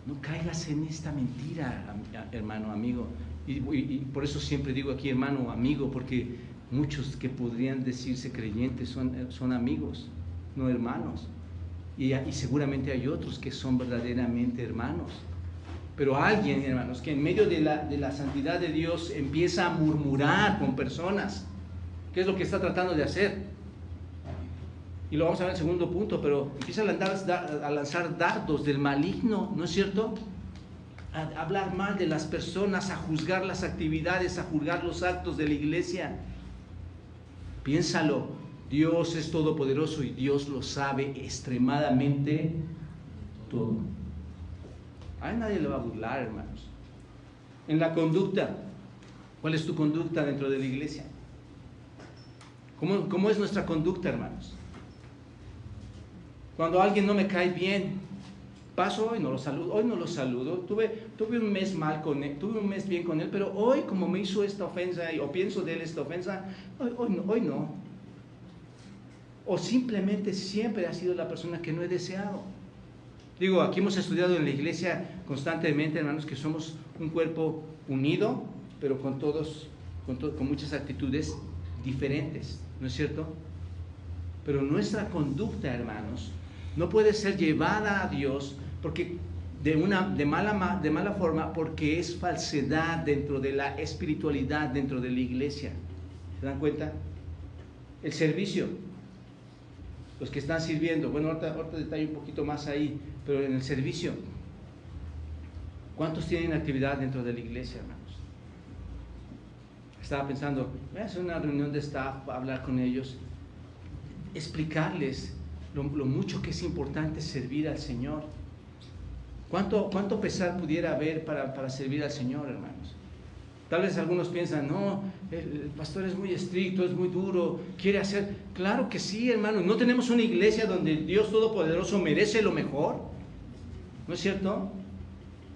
No caigas en esta mentira, hermano, amigo. Y por eso siempre digo aquí hermano, amigo, porque muchos que podrían decirse creyentes son amigos, no hermanos. Y seguramente hay otros que son verdaderamente hermanos. Pero alguien, hermanos, que en medio de la santidad de Dios empieza a murmurar con personas, ¿qué es lo que está tratando de hacer? Y lo vamos a ver en el segundo punto, pero empieza a lanzar dardos del maligno, ¿no es cierto? A hablar mal de las personas, a juzgar las actividades, a juzgar los actos de la iglesia. Piénsalo, Dios es todopoderoso y Dios lo sabe extremadamente todo. A nadie le va a burlar, hermanos. En la conducta, ¿cuál es tu conducta dentro de la iglesia? ¿Cómo es nuestra conducta, hermanos? Cuando alguien no me cae bien, paso hoy no lo saludo, tuve un mes mal con él, tuve un mes bien con él, pero hoy como me hizo esta ofensa o pienso de él esta ofensa, hoy no. O simplemente siempre ha sido la persona que no he deseado. Digo, aquí hemos estudiado en la iglesia constantemente, hermanos, que somos un cuerpo unido, pero con muchas actitudes diferentes, ¿no es cierto? Pero nuestra conducta, hermanos, no puede ser llevada a Dios porque de mala forma, porque es falsedad dentro de la espiritualidad, dentro de la iglesia. ¿Se dan cuenta? El servicio, los que están sirviendo, bueno, ahorita detallo un poquito más ahí, pero en el servicio, ¿cuántos tienen actividad dentro de la iglesia, hermanos? Estaba pensando, voy a hacer una reunión de staff, hablar con ellos, explicarles lo mucho que es importante servir al Señor. ¿Cuánto pesar pudiera haber para servir al Señor, hermanos? Tal vez algunos piensan, no, el pastor es muy estricto, es muy duro, quiere hacer. Claro que sí, hermanos. ¿No tenemos una iglesia donde Dios Todopoderoso merece lo mejor? ¿No es cierto?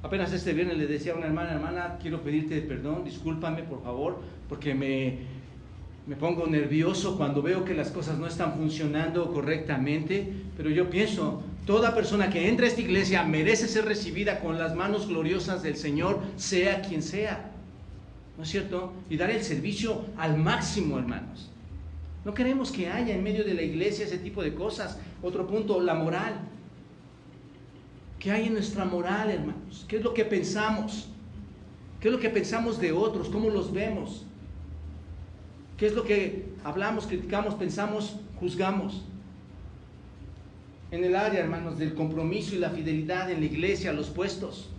Apenas este viernes le decía a una hermana, quiero pedirte perdón, discúlpame por favor, porque me pongo nervioso cuando veo que las cosas no están funcionando correctamente, pero yo pienso, toda persona que entra a esta iglesia merece ser recibida con las manos gloriosas del Señor, sea quien sea. ¿No es cierto? Y dar el servicio al máximo, hermanos. No queremos que haya en medio de la iglesia ese tipo de cosas. Otro punto, la moral. ¿Qué hay en nuestra moral, hermanos? ¿Qué es lo que pensamos? ¿Qué es lo que pensamos de otros? ¿Cómo los vemos? ¿Qué es lo que hablamos, criticamos, pensamos, juzgamos? En el área, hermanos, del compromiso y la fidelidad en la iglesia, los puestos.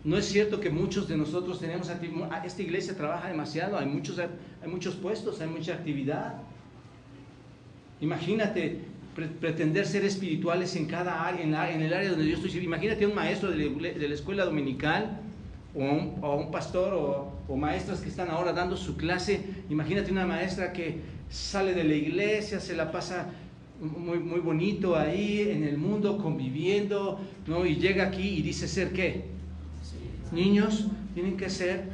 No es cierto que muchos de nosotros tenemos actividad. Esta iglesia trabaja demasiado, hay muchos puestos, hay mucha actividad. Imagínate pretender ser espirituales en cada área, en el área donde yo estoy. Imagínate un maestro de la escuela dominical o un pastor o maestras que están ahora dando su clase. Imagínate una maestra que sale de la iglesia, se la pasa muy, muy bonito ahí en el mundo, conviviendo, ¿no? Y llega aquí y dice ser ¿qué? Niños tienen que ser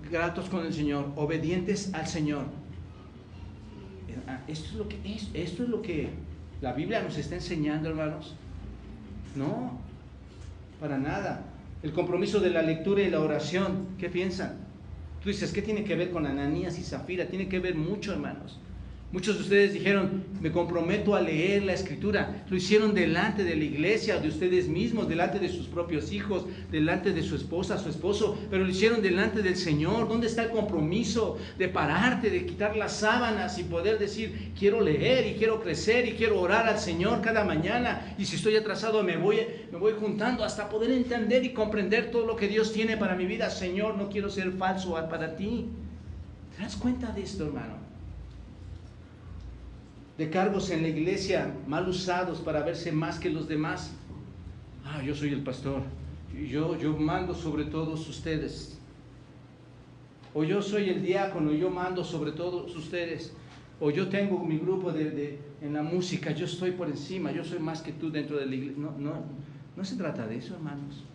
gratos con el Señor, obedientes al Señor. Esto es lo que la Biblia nos está enseñando, hermanos. No, para nada. El compromiso de la lectura y la oración, ¿qué piensan? Tú dices, ¿qué tiene que ver con Ananías y Zafira? Tiene que ver mucho, hermanos. Muchos de ustedes dijeron, me comprometo a leer la Escritura. Lo hicieron delante de la iglesia, de ustedes mismos, delante de sus propios hijos, delante de su esposa, su esposo, pero lo hicieron delante del Señor. ¿Dónde está el compromiso de pararte, de quitar las sábanas y poder decir, quiero leer y quiero crecer y quiero orar al Señor cada mañana? Y si estoy atrasado me voy juntando hasta poder entender y comprender todo lo que Dios tiene para mi vida. Señor, no quiero ser falso para ti. ¿Te das cuenta de esto, hermano? De cargos en la iglesia mal usados para verse más que los demás. Yo soy el pastor, yo mando sobre todos ustedes. O yo soy el diácono, yo mando sobre todos ustedes. O yo tengo mi grupo en la música, yo estoy por encima, yo soy más que tú dentro de la iglesia. No se trata de eso, hermanos.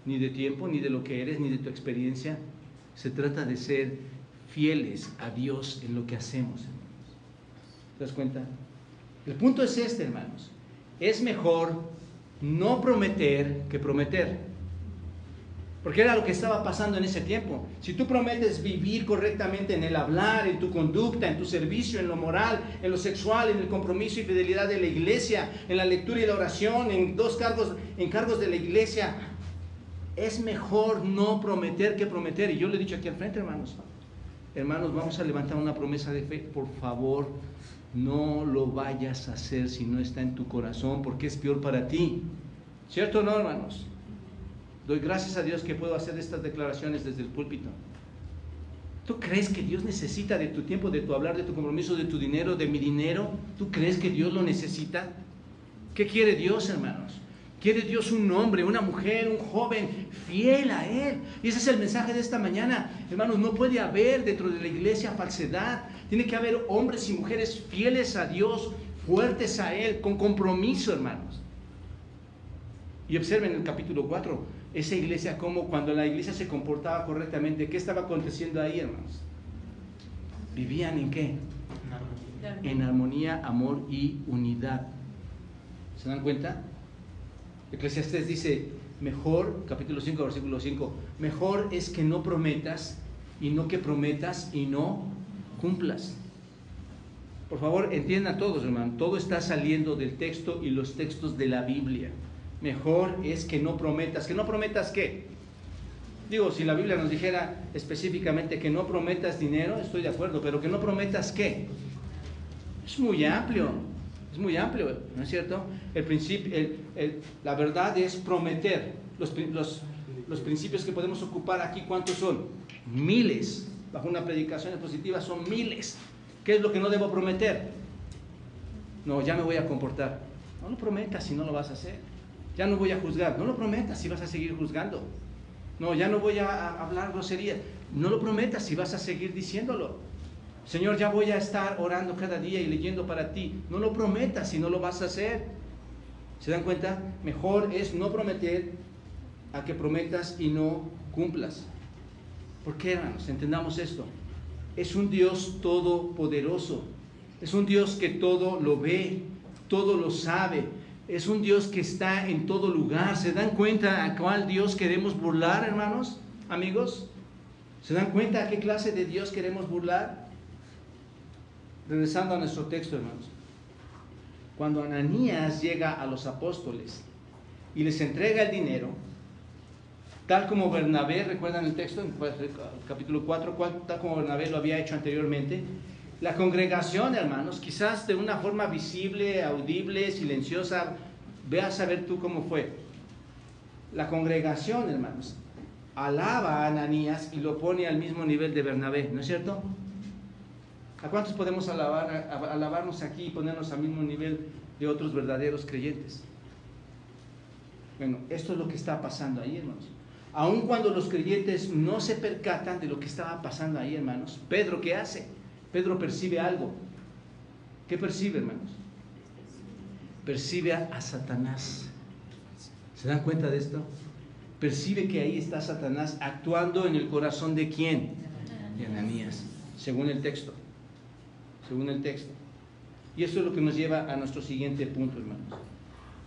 Ni de tiempo, ni de lo que eres, ni de tu experiencia. Se trata de ser fieles a Dios en lo que hacemos, hermanos. ¿Te das cuenta? El punto es este, hermanos. Es mejor no prometer que prometer. Porque era lo que estaba pasando en ese tiempo. Si tú prometes vivir correctamente en el hablar, en tu conducta, en tu servicio, en lo moral, en lo sexual, en el compromiso y fidelidad de la iglesia, en la lectura y la oración, en cargos de la iglesia, es mejor no prometer que prometer. Y yo le he dicho aquí al frente, hermanos, vamos a levantar una promesa de fe. Por favor, no lo vayas a hacer si no está en tu corazón, porque es peor para ti. ¿Cierto o no, hermanos? Doy gracias a Dios que puedo hacer estas declaraciones desde el púlpito. ¿Tú crees que Dios necesita de tu tiempo, de tu hablar, de tu compromiso, de tu dinero, de mi dinero? ¿Tú crees que Dios lo necesita? ¿Qué quiere Dios, hermanos? Quiere Dios un hombre, una mujer, un joven fiel a Él. Y ese es el mensaje de esta mañana. Hermanos, no puede haber dentro de la iglesia falsedad. Tiene que haber hombres y mujeres fieles a Dios, fuertes a Él, con compromiso, hermanos. Y observen el capítulo 4, esa iglesia, como cuando la iglesia se comportaba correctamente, ¿qué estaba aconteciendo ahí, hermanos? ¿Vivían en qué? En armonía, amor y unidad. ¿Se dan cuenta? Eclesiastés dice, mejor, capítulo 5, versículo 5, mejor es que no prometas y no que prometas y no cumplas. Por favor, entiendan todos, hermano, todo está saliendo del texto y los textos de la Biblia. Mejor es que no prometas. ¿Que no prometas qué? Digo, si la Biblia nos dijera específicamente que no prometas dinero, estoy de acuerdo, pero que no prometas ¿qué? Es muy amplio, ¿no es cierto? El principio, la verdad es prometer. Los principios que podemos ocupar aquí, ¿cuántos son? Miles. Bajo una predicación expositiva son miles. ¿Qué es lo que no debo prometer? No, ya me voy a comportar. No lo prometas si no lo vas a hacer. Ya no voy a juzgar. No lo prometas si vas a seguir juzgando. No, ya no voy a hablar groserías. No lo prometas si vas a seguir diciéndolo. Señor, ya voy a estar orando cada día y leyendo para ti. No lo prometas si no lo vas a hacer. ¿Se dan cuenta? Mejor es no prometer a que prometas y no cumplas. ¿Por qué, hermanos? Entendamos esto. Es un Dios todopoderoso. Es un Dios que todo lo ve, todo lo sabe. Es un Dios que está en todo lugar. ¿Se dan cuenta a cuál Dios queremos burlar, hermanos, amigos? ¿Se dan cuenta a qué clase de Dios queremos burlar? Regresando a nuestro texto, hermanos. Cuando Ananías llega a los apóstoles y les entrega el dinero, tal como Bernabé, ¿recuerdan el texto en capítulo 4? Tal como Bernabé lo había hecho anteriormente. La congregación, hermanos, quizás de una forma visible, audible, silenciosa, ve a saber tú cómo fue. La congregación, hermanos, alaba a Ananías y lo pone al mismo nivel de Bernabé, ¿no es cierto? ¿A cuántos podemos alabarnos aquí y ponernos al mismo nivel de otros verdaderos creyentes? Bueno, esto es lo que está pasando ahí, hermanos. Aun cuando los creyentes no se percatan de lo que estaba pasando ahí, hermanos, Pedro, ¿qué hace? Pedro percibe algo. ¿Qué percibe, hermanos? Percibe a Satanás. ¿Se dan cuenta de esto? Percibe que ahí está Satanás actuando en el corazón ¿de quién? De Ananías, según el texto. Según el texto. Y eso es lo que nos lleva a nuestro siguiente punto, hermanos.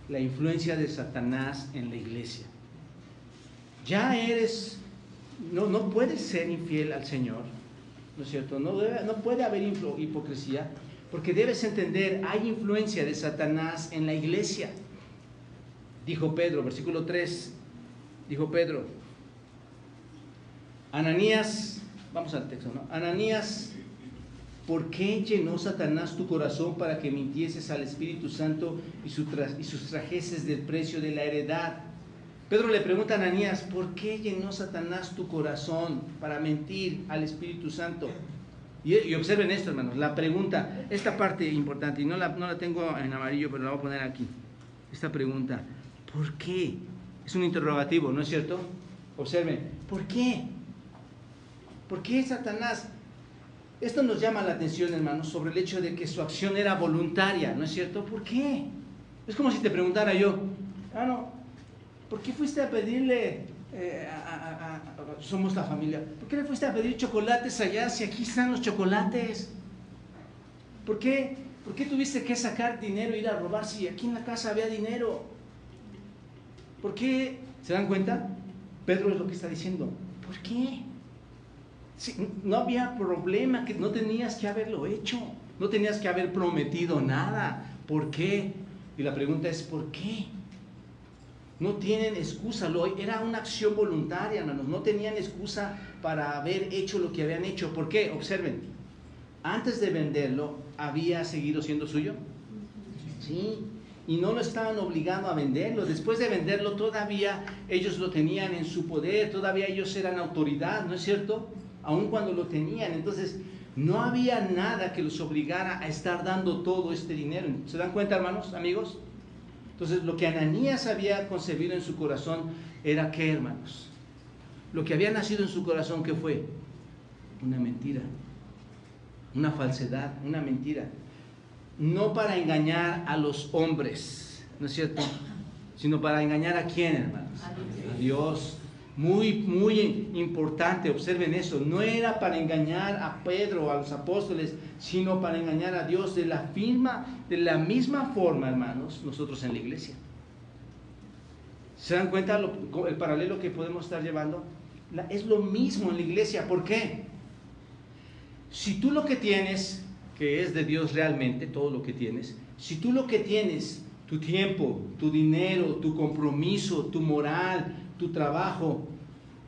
La influencia de Satanás en la iglesia. Ya no puedes ser infiel al Señor, ¿no es cierto? No puede haber hipocresía, porque debes entender, hay influencia de Satanás en la iglesia. Dijo Pedro, versículo 3, dijo Pedro, Ananías, vamos al texto, ¿no? Ananías, ¿por qué llenó Satanás tu corazón para que mintieses al Espíritu Santo y sustrajeses del precio de la heredad? Pedro le pregunta a Ananías, ¿por qué llenó Satanás tu corazón para mentir al Espíritu Santo? Y observen esto, hermanos, la pregunta, esta parte importante, y no la tengo en amarillo, pero la voy a poner aquí. Esta pregunta, ¿por qué? Es un interrogativo, ¿no es cierto? Observen, ¿por qué? ¿Por qué Satanás? Esto nos llama la atención, hermanos, sobre el hecho de que su acción era voluntaria, ¿no es cierto? ¿Por qué? Es como si te preguntara yo, ¿por qué fuiste a pedirle, somos la familia, ¿por qué le fuiste a pedir chocolates allá si aquí están los chocolates? ¿Por qué tuviste que sacar dinero e ir a robar si aquí en la casa había dinero? ¿Por qué? ¿Se dan cuenta? Pedro es lo que está diciendo. ¿Por qué? Si no había problema, que no tenías que haberlo hecho, no tenías que haber prometido nada. ¿Por qué? Y la pregunta es, ¿por qué? No tienen excusa, era una acción voluntaria, hermanos, no tenían excusa para haber hecho lo que habían hecho. ¿Por qué? Observen, antes de venderlo, ¿había seguido siendo suyo? Sí, y no lo estaban obligando a venderlo. Después de venderlo, todavía ellos lo tenían en su poder, todavía ellos eran autoridad, ¿no es cierto? Aun cuando lo tenían, entonces no había nada que los obligara a estar dando todo este dinero. ¿Se dan cuenta, hermanos, amigos? Entonces, lo que Ananías había concebido en su corazón era ¿qué, hermanos? Lo que había nacido en su corazón, ¿qué fue? Una mentira, una falsedad, una mentira. No para engañar a los hombres, ¿no es cierto? Sino para engañar ¿a quién, hermanos? A Dios. Muy, muy importante, observen eso. No era para engañar a Pedro, a los apóstoles, sino para engañar a Dios de la misma forma, hermanos, nosotros en la iglesia. ¿Se dan cuenta el paralelo que podemos estar llevando? Es lo mismo en la iglesia. ¿Por qué? Si tú lo que tienes, que es de Dios realmente, todo lo que tienes, si tú lo que tienes, tu tiempo, tu dinero, tu compromiso, tu moral, tu trabajo,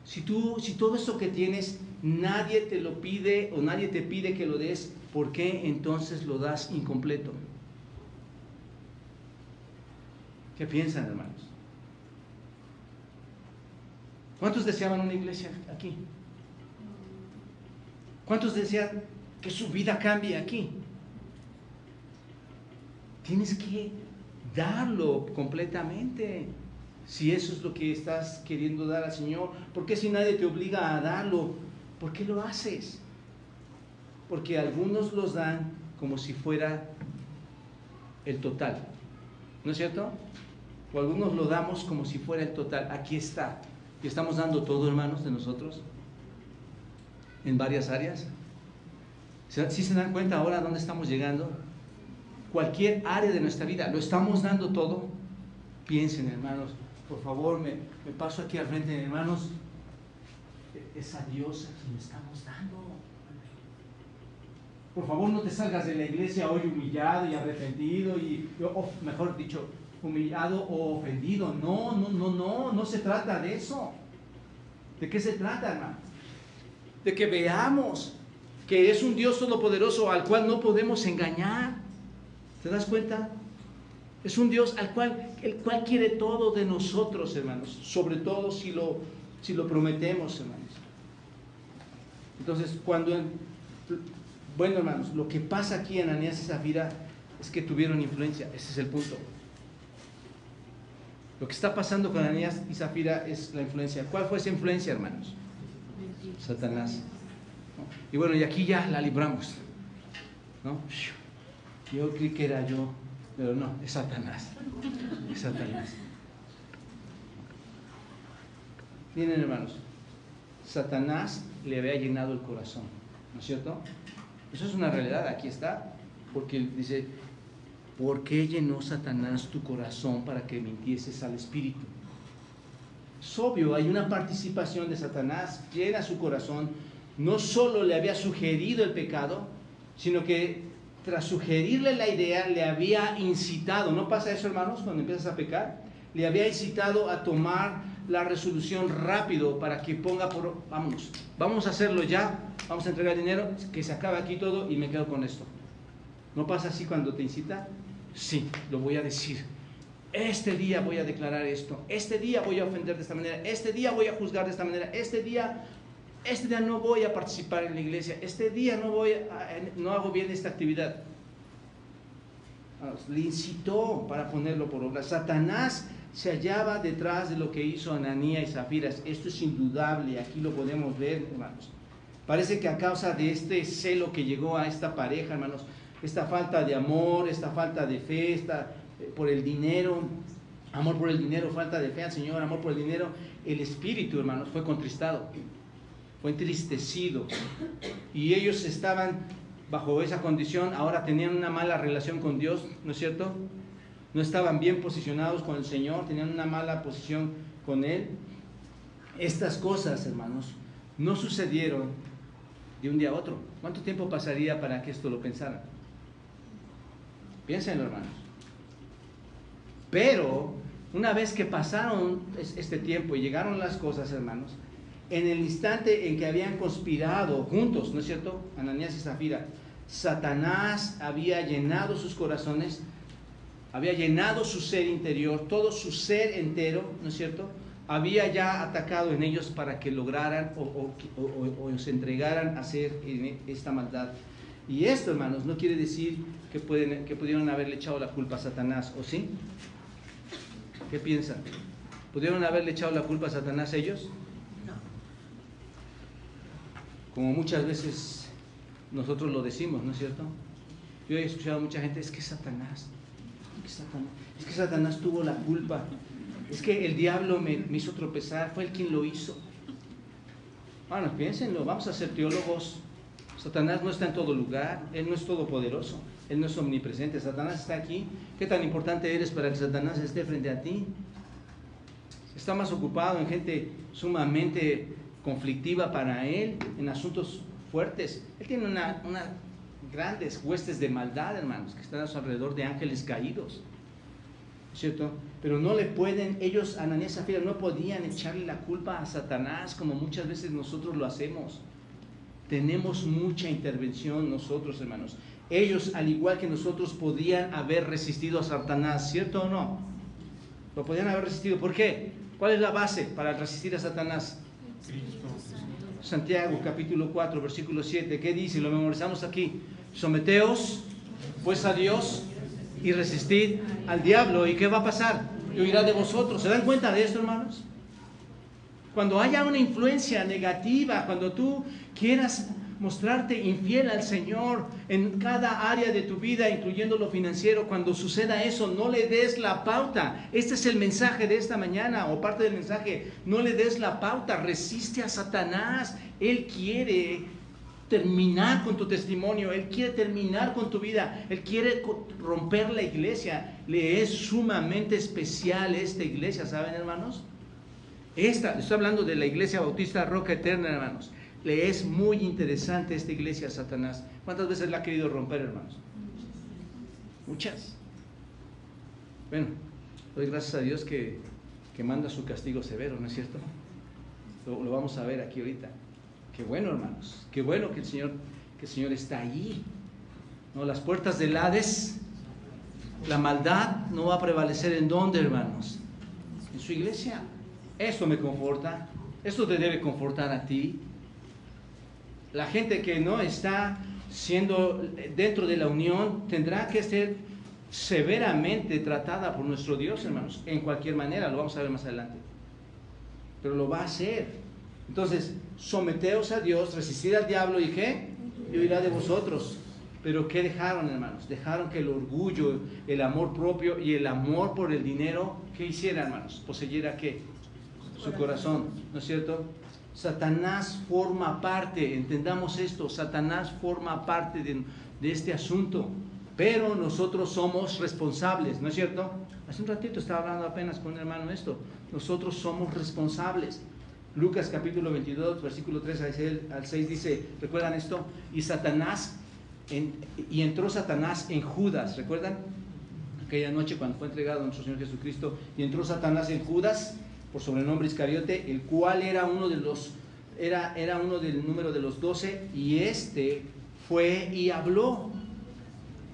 si todo eso que tienes, nadie te lo pide o nadie te pide que lo des, ¿por qué entonces lo das incompleto? ¿Qué piensan, hermanos? ¿Cuántos deseaban una iglesia aquí? ¿Cuántos desean que su vida cambie aquí? Tienes que darlo completamente. Si eso es lo que estás queriendo dar al Señor, ¿por qué si nadie te obliga a darlo? ¿Por qué lo haces? Porque algunos los dan como si fuera el total, ¿no es cierto? O algunos lo damos como si fuera el total. Aquí está. Y estamos dando todo, hermanos, de nosotros, en varias áreas. ¿Sí se dan cuenta ahora a dónde estamos llegando? Cualquier área de nuestra vida, ¿lo estamos dando todo? Piensen, hermanos. Por favor, me paso aquí al frente, hermanos. Es a Dios a quien estamos dando. Por favor, no te salgas de la iglesia hoy humillado y arrepentido, o mejor dicho, humillado o ofendido. No se trata de eso. ¿De qué se trata, hermanos? De que veamos que es un Dios todopoderoso al cual no podemos engañar. ¿Te das cuenta? Es un Dios el cual quiere todo de nosotros, hermanos, sobre todo si lo prometemos, hermanos. Entonces, bueno, hermanos, lo que pasa aquí en Ananías y Zafira es que tuvieron influencia. Ese es el punto. Lo que está pasando con Ananías y Zafira es la influencia. ¿Cuál fue esa influencia, hermanos? Satanás. Y bueno, y aquí ya la libramos, ¿no? Yo creí que era yo, pero no, es Satanás. Es Satanás. Miren, hermanos, Satanás le había llenado el corazón, ¿no es cierto? Eso es una realidad, aquí está, porque dice, ¿por qué llenó Satanás tu corazón para que mintieses al Espíritu? Es obvio, hay una participación de Satanás, llena su corazón. No solo le había sugerido el pecado, sino que tras sugerirle la idea, le había incitado. ¿No pasa eso, hermanos, cuando empiezas a pecar? Le había incitado a tomar la resolución rápido para que ponga vámonos, vamos a hacerlo ya, vamos a entregar dinero, que se acabe aquí todo y me quedo con esto. ¿No pasa así cuando te incita? Sí, lo voy a decir. Este día voy a declarar esto, este día voy a ofender de esta manera, este día voy a juzgar de esta manera, este día no voy a participar en la iglesia, este día no hago bien esta actividad. Le incitó para ponerlo por obra. Satanás se hallaba detrás de lo que hizo Ananías y Zafira. Esto es indudable, aquí lo podemos ver, hermanos. Parece que a causa de este celo que llegó a esta pareja, hermanos, esta falta de amor, esta falta de fe, por el dinero, amor por el dinero, falta de fe al Señor, amor por el dinero, el espíritu, hermanos, fue contristado, fue entristecido, y ellos estaban bajo esa condición. Ahora tenían una mala relación con Dios, ¿no es cierto? No estaban bien posicionados con el Señor, tenían una mala posición con Él. Estas cosas, hermanos, no sucedieron de un día a otro. ¿Cuánto tiempo pasaría para que esto lo pensaran? Piénsenlo, hermanos. Pero una vez que pasaron este tiempo y llegaron las cosas, hermanos, en el instante en que habían conspirado juntos, ¿no es cierto? Ananías y Zafira, Satanás había llenado sus corazones, había llenado su ser interior, todo su ser entero, ¿no es cierto? Había ya atacado en ellos para que lograran o se entregaran a hacer esta maldad. Y esto, hermanos, no quiere decir que pudieron haberle echado la culpa a Satanás, ¿o sí? ¿Qué piensan? ¿Pudieron haberle echado la culpa a Satanás ellos? No. Como muchas veces nosotros lo decimos, ¿no es cierto? Yo he escuchado a mucha gente, es que Satanás tuvo la culpa, es que el diablo me hizo tropezar, fue él quien lo hizo. Bueno, piénsenlo, vamos a ser teólogos. Satanás no está en todo lugar, él no es todopoderoso, él no es omnipresente. Satanás está aquí. ¿Qué tan importante eres para que Satanás esté frente a ti? Está más ocupado en gente sumamente conflictiva para él, en asuntos fuertes. Él tiene unas grandes huestes de maldad, hermanos, que están a su alrededor, de ángeles caídos, ¿cierto? Pero no le pueden, ellos, Ananías y Zafira, no podían echarle la culpa a Satanás como muchas veces nosotros lo hacemos. Tenemos mucha intervención nosotros, hermanos. Ellos, al igual que nosotros, podían haber resistido a Satanás, ¿cierto o no? Lo podían haber resistido. ¿Por qué? ¿Cuál es la base para resistir a Satanás? Santiago capítulo 4, versículo 7. ¿Qué dice? Lo memorizamos aquí. Someteos pues a Dios y resistid al diablo. ¿Y qué va a pasar? Y huirá de vosotros. ¿Se dan cuenta de esto, hermanos? Cuando haya una influencia negativa, cuando tú quieras mostrarte infiel al Señor en cada área de tu vida, incluyendo lo financiero, cuando suceda eso, no le des la pauta. Este es el mensaje de esta mañana, o parte del mensaje. No le des la pauta, resiste a Satanás. Él quiere terminar con tu testimonio, él quiere terminar con tu vida, él quiere romper la iglesia. Le es sumamente especial esta iglesia, ¿saben, hermanos? Estoy hablando de la iglesia bautista Roca Eterna, hermanos. Le es muy interesante esta iglesia a Satanás. ¿Cuántas veces la ha querido romper, hermanos? Muchas. Bueno, doy gracias a Dios que manda su castigo severo, ¿no es cierto? Lo vamos a ver aquí ahorita. Qué bueno, hermanos. Qué bueno que el Señor está ahí. No, las puertas del Hades, la maldad no va a prevalecer. ¿En dónde, hermanos? En su iglesia. Esto me conforta. Esto te debe confortar a ti. La gente que no está siendo dentro de la unión tendrá que ser severamente tratada por nuestro Dios, hermanos, en cualquier manera. Lo vamos a ver más adelante, pero lo va a hacer. Entonces, someteos a Dios, resistid al diablo, ¿y qué? Y huirá de vosotros. Pero ¿qué dejaron, hermanos? Dejaron que el orgullo, el amor propio y el amor por el dinero, ¿qué hiciera, hermanos? Poseyera ¿qué? Su corazón, ¿no es cierto? Satanás forma parte, entendamos esto, Satanás forma parte de este asunto, pero nosotros somos responsables, ¿no es cierto? Hace un ratito estaba hablando apenas con un hermano esto, nosotros somos responsables. Lucas capítulo 22, versículo 3 al 6 dice, ¿recuerdan esto? Y entró Satanás en Judas, ¿recuerdan? Aquella noche cuando fue entregado a nuestro Señor Jesucristo, y entró Satanás en Judas, por sobrenombre Iscariote, el cual era uno del número de los 12, y este fue y habló.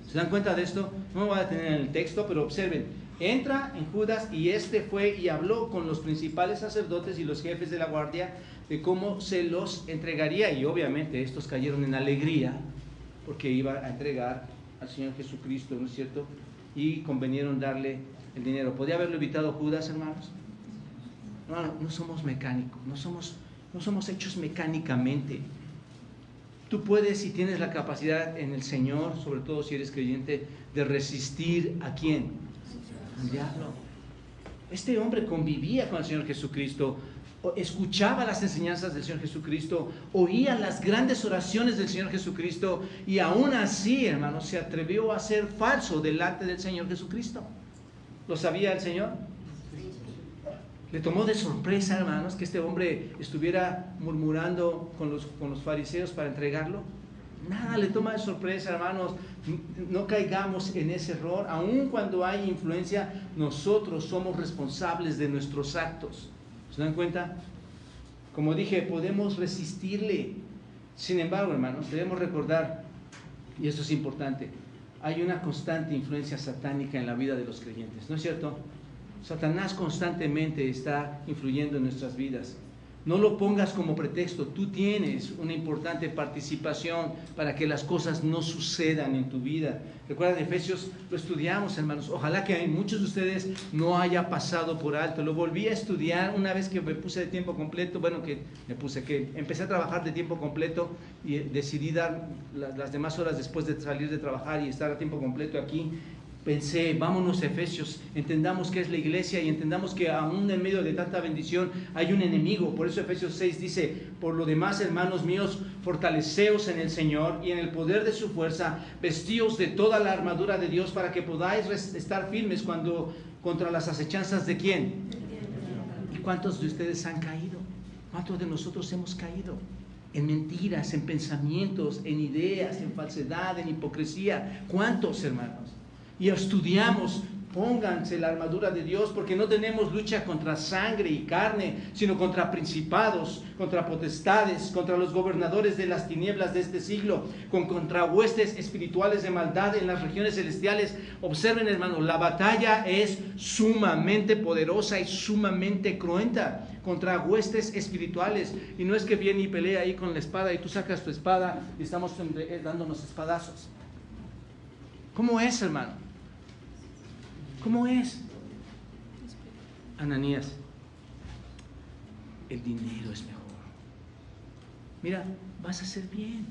¿Se dan cuenta de esto? No me voy a detener en el texto, pero observen. Entra en Judas y este fue y habló con los principales sacerdotes y los jefes de la guardia de cómo se los entregaría, y obviamente estos cayeron en alegría porque iba a entregar al Señor Jesucristo, ¿no es cierto? Y convenieron darle el dinero. ¿Podía haberlo evitado Judas, hermanos? No somos mecánicos, no somos hechos mecánicamente. Tú puedes, si tienes la capacidad en el Señor, sobre todo si eres creyente, de resistir ¿a quién? Al diablo. Este hombre convivía con el Señor Jesucristo, escuchaba las enseñanzas del Señor Jesucristo, oía las grandes oraciones del Señor Jesucristo, y aún así, hermanos, se atrevió a ser falso delante del Señor Jesucristo. ¿Lo sabía el Señor? ¿Le tomó de sorpresa, hermanos, que este hombre estuviera murmurando con los fariseos para entregarlo? Nada le toma de sorpresa, hermanos. No caigamos en ese error. Aun cuando hay influencia, nosotros somos responsables de nuestros actos. ¿Se dan cuenta? Como dije, podemos resistirle. Sin embargo, hermanos, debemos recordar, y esto es importante, hay una constante influencia satánica en la vida de los creyentes, ¿no es cierto? Satanás constantemente está influyendo en nuestras vidas. No lo pongas como pretexto. Tú tienes una importante participación para que las cosas no sucedan en tu vida. Recuerden, Efesios lo estudiamos, hermanos. Ojalá que hay muchos de ustedes no haya pasado por alto. Lo volví a estudiar una vez que me puse de tiempo completo. Bueno, que empecé a trabajar de tiempo completo y decidí dar las demás horas después de salir de trabajar y estar a tiempo completo aquí. Pensé, vámonos a Efesios, entendamos qué es la iglesia y entendamos que aún en medio de tanta bendición hay un enemigo. Por eso Efesios 6 dice: por lo demás, hermanos míos, fortaleceos en el Señor y en el poder de su fuerza, vestíos de toda la armadura de Dios para que podáis estar firmes contra las acechanzas de ¿quién? ¿Y cuántos de ustedes han caído? ¿Cuántos de nosotros hemos caído? En mentiras, en pensamientos, en ideas, en falsedad, en hipocresía. ¿Cuántos, hermanos? Y estudiamos, pónganse la armadura de Dios, porque no tenemos lucha contra sangre y carne, sino contra principados, contra potestades, contra los gobernadores de las tinieblas de este siglo, contra huestes espirituales de maldad en las regiones celestiales. Observen, hermanos, la batalla es sumamente poderosa y sumamente cruenta contra huestes espirituales. Y no es que viene y pelea ahí con la espada y tú sacas tu espada y estamos dándonos espadazos. ¿Cómo es, hermano? ¿Cómo es? Ananías, el dinero es mejor. Mira, vas a hacer bien.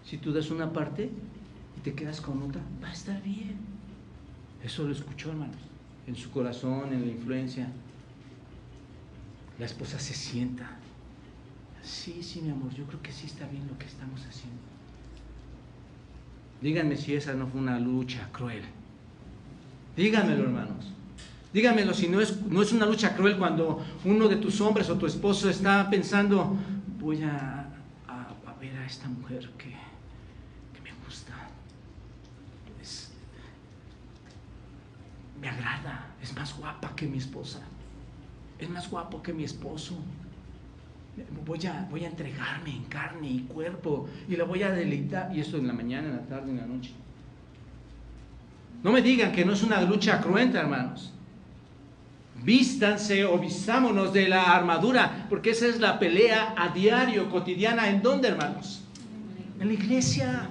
Si tú das una parte y te quedas con otra, va a estar bien. Eso lo escuchó, hermanos, en su corazón, en la influencia. La esposa se sienta. Sí, mi amor, yo creo que sí está bien lo que estamos haciendo. Díganme si esa no fue una lucha cruel. Díganmelo, hermanos. Díganmelo si no es una lucha cruel cuando uno de tus hombres o tu esposo está pensando: voy a ver a esta mujer que me gusta. Me agrada, es más guapa que mi esposa. Es más guapo que mi esposo. Voy a entregarme en carne y cuerpo y la voy a deleitar. Y esto en la mañana, en la tarde, en la noche. No me digan que no es una lucha cruenta, hermanos. Vístanse o vistámonos de la armadura, porque esa es la pelea a diario, cotidiana. ¿En dónde, hermanos? En la iglesia.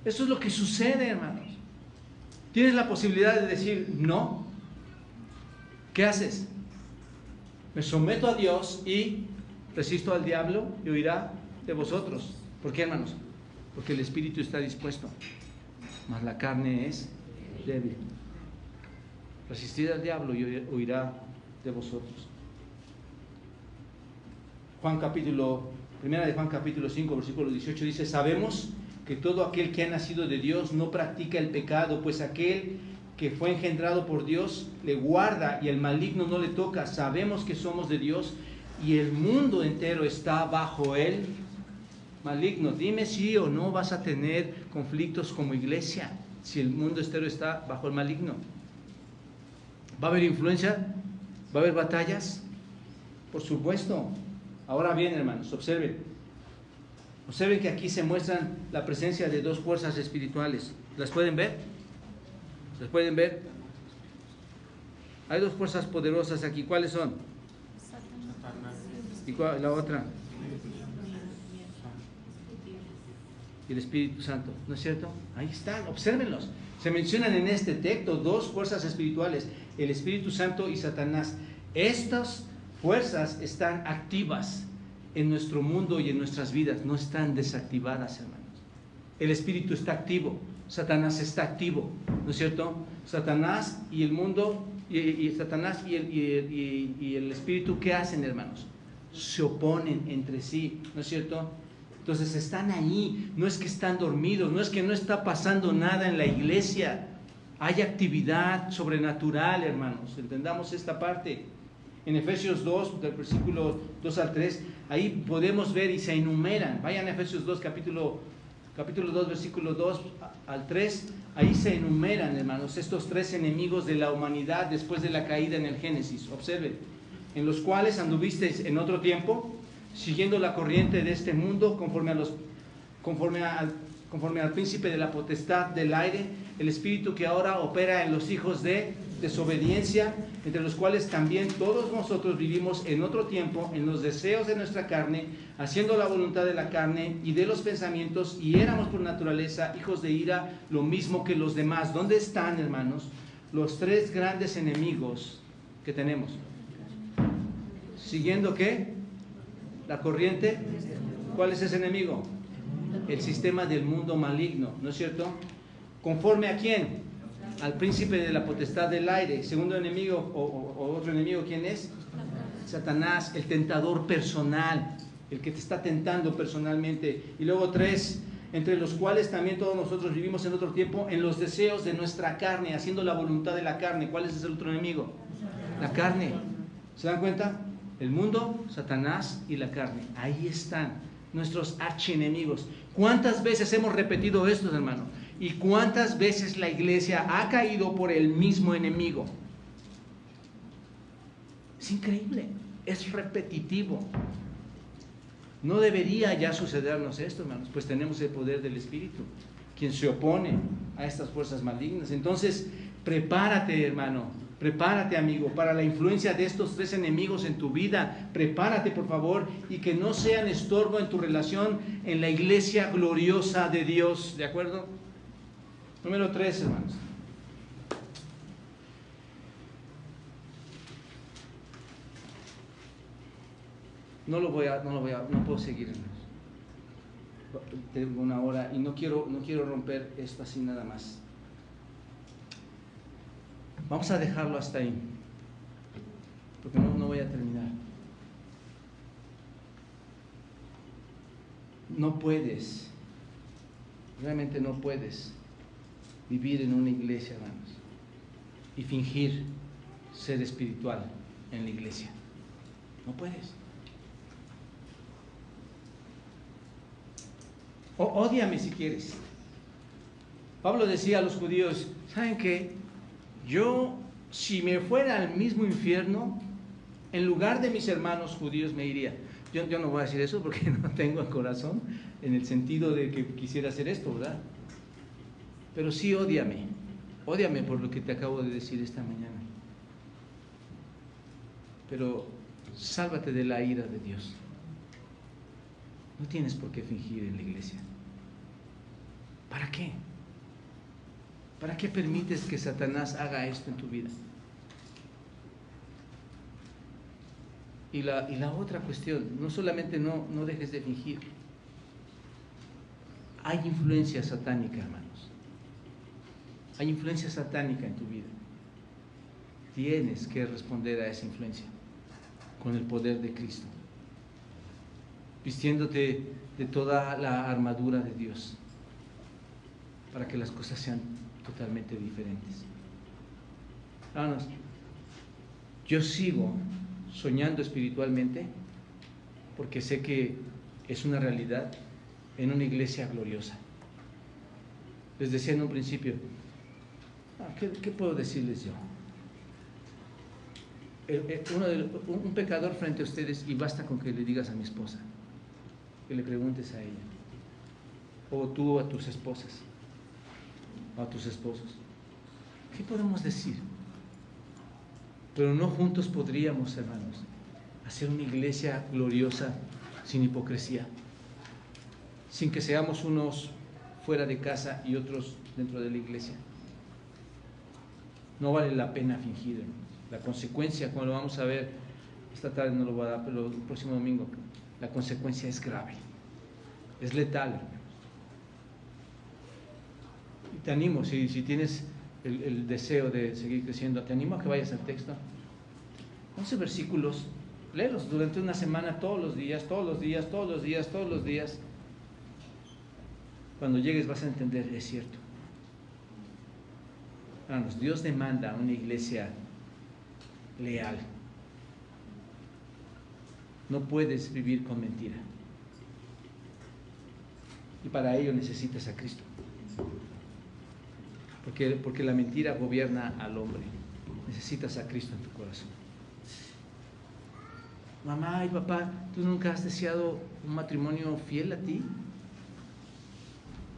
Eso es lo que sucede, hermanos. Tienes la posibilidad de decir no. ¿Qué haces? Me someto a Dios y resisto al diablo y huirá de vosotros. ¿Por qué, hermanos? Porque el espíritu está dispuesto, mas la carne es débil. Resistid al diablo y huirá de vosotros. Primera de Juan capítulo 5, versículo 18 dice: sabemos que todo aquel que ha nacido de Dios no practica el pecado, pues aquel que fue engendrado por Dios le guarda y el maligno no le toca. Sabemos que somos de Dios y el mundo entero está bajo el maligno. Dime si o no vas a tener conflictos como iglesia si el mundo entero está bajo el maligno. ¿Va a haber influencia? ¿Va a haber batallas? Por supuesto. Ahora bien, hermanos, observen que aquí se muestran la presencia de dos fuerzas espirituales. ¿Las pueden ver? ¿Las pueden ver? Hay dos fuerzas poderosas aquí. ¿Cuáles son? ¿Y cuál, la otra? Y el Espíritu Santo, ¿no es cierto? Ahí están, obsérvenlos. Se mencionan en este texto dos fuerzas espirituales, el Espíritu Santo y Satanás. Estas fuerzas están activas en nuestro mundo y en nuestras vidas, no están desactivadas, hermanos. El Espíritu está activo, Satanás está activo, ¿no es cierto? Satanás y el mundo, Satanás y el Espíritu, ¿qué hacen, hermanos? Se oponen entre sí, ¿no es cierto? Entonces están ahí, no es que están dormidos, no es que no está pasando nada en la iglesia. Hay actividad sobrenatural, hermanos. Entendamos esta parte. En Efesios 2, del versículo 2 al 3, ahí podemos ver y se enumeran. Vayan a Efesios 2, capítulo 2, versículo 2 al 3. Ahí se enumeran, hermanos, estos tres enemigos de la humanidad después de la caída en el Génesis. Observen, en los cuales anduvisteis en otro tiempo, siguiendo la corriente de este mundo, conforme al príncipe de la potestad del aire, el espíritu que ahora opera en los hijos de desobediencia, entre los cuales también todos nosotros vivimos en otro tiempo, en los deseos de nuestra carne, haciendo la voluntad de la carne y de los pensamientos, y éramos por naturaleza hijos de ira, lo mismo que los demás. ¿Dónde están, hermanos, los tres grandes enemigos que tenemos? ¿Siguiendo qué? La corriente. ¿Cuál es ese enemigo? El sistema del mundo maligno, ¿no es cierto? ¿Conforme a quién? Al príncipe de la potestad del aire. Segundo enemigo o otro enemigo, ¿quién es? Satanás, el tentador personal, el que te está tentando personalmente. Y luego 3, entre los cuales también todos nosotros vivimos en otro tiempo en los deseos de nuestra carne, haciendo la voluntad de la carne. ¿Cuál es el otro enemigo? La carne. ¿Se dan cuenta? El mundo, Satanás y la carne. Ahí están nuestros archienemigos. ¿Cuántas veces hemos repetido esto, hermano? ¿Y cuántas veces la iglesia ha caído por el mismo enemigo? Es increíble, es repetitivo. No debería ya sucedernos esto, hermanos, pues tenemos el poder del Espíritu, quien se opone a estas fuerzas malignas. Entonces, prepárate, hermano, prepárate, amigo, para la influencia de estos tres enemigos en tu vida. Prepárate, por favor, y que no sean estorbo en tu relación en la iglesia gloriosa de Dios, ¿de acuerdo? Número 3, hermanos. No puedo seguir, hermanos. Tengo una hora y no quiero romper esto así nada más. Vamos a dejarlo hasta ahí, porque no voy a terminar. No puedes, realmente no puedes vivir en una iglesia, hermanos, y fingir ser espiritual en la iglesia. No puedes. Ódiame si quieres. Pablo decía a los judíos, ¿saben qué? Yo, si me fuera al mismo infierno, en lugar de mis hermanos judíos me iría. Yo no voy a decir eso porque no tengo el corazón en el sentido de que quisiera hacer esto, ¿verdad? Pero sí, ódiame por lo que te acabo de decir esta mañana. Pero sálvate de la ira de Dios. No tienes por qué fingir en la iglesia. ¿Para qué? ¿Para qué permites que Satanás haga esto en tu vida? Y la otra cuestión, no solamente no dejes de fingir. Hay influencia satánica, hermanos. Hay influencia satánica en tu vida. Tienes que responder a esa influencia con el poder de Cristo, vistiéndote de toda la armadura de Dios para que las cosas sean totalmente diferentes. Hermanos, yo sigo soñando espiritualmente porque sé que es una realidad en una iglesia gloriosa. Les decía en un principio, ¿qué puedo decirles yo? Un pecador frente a ustedes, y basta con que le digas a mi esposa, que le preguntes a ella, o tú a tus esposas, o a tus esposos. ¿Qué podemos decir? Pero no juntos podríamos, hermanos, hacer una iglesia gloriosa sin hipocresía, sin que seamos unos fuera de casa y otros dentro de la iglesia. No vale la pena fingir, hermanos. La consecuencia, como lo vamos a ver esta tarde, no lo voy a dar, pero el próximo domingo, la consecuencia es grave, es letal, hermanos. Y te animo, si tienes el deseo de seguir creciendo, te animo a que vayas al texto. 11 versículos, léelos durante una semana, todos los días. Cuando llegues vas a entender, es cierto. Hermanos, Dios demanda una iglesia leal. No puedes vivir con mentira. Y para ello necesitas a Cristo. Porque la mentira gobierna al hombre. Necesitas a Cristo en tu corazón. Mamá y papá, ¿tú nunca has deseado un matrimonio fiel a ti?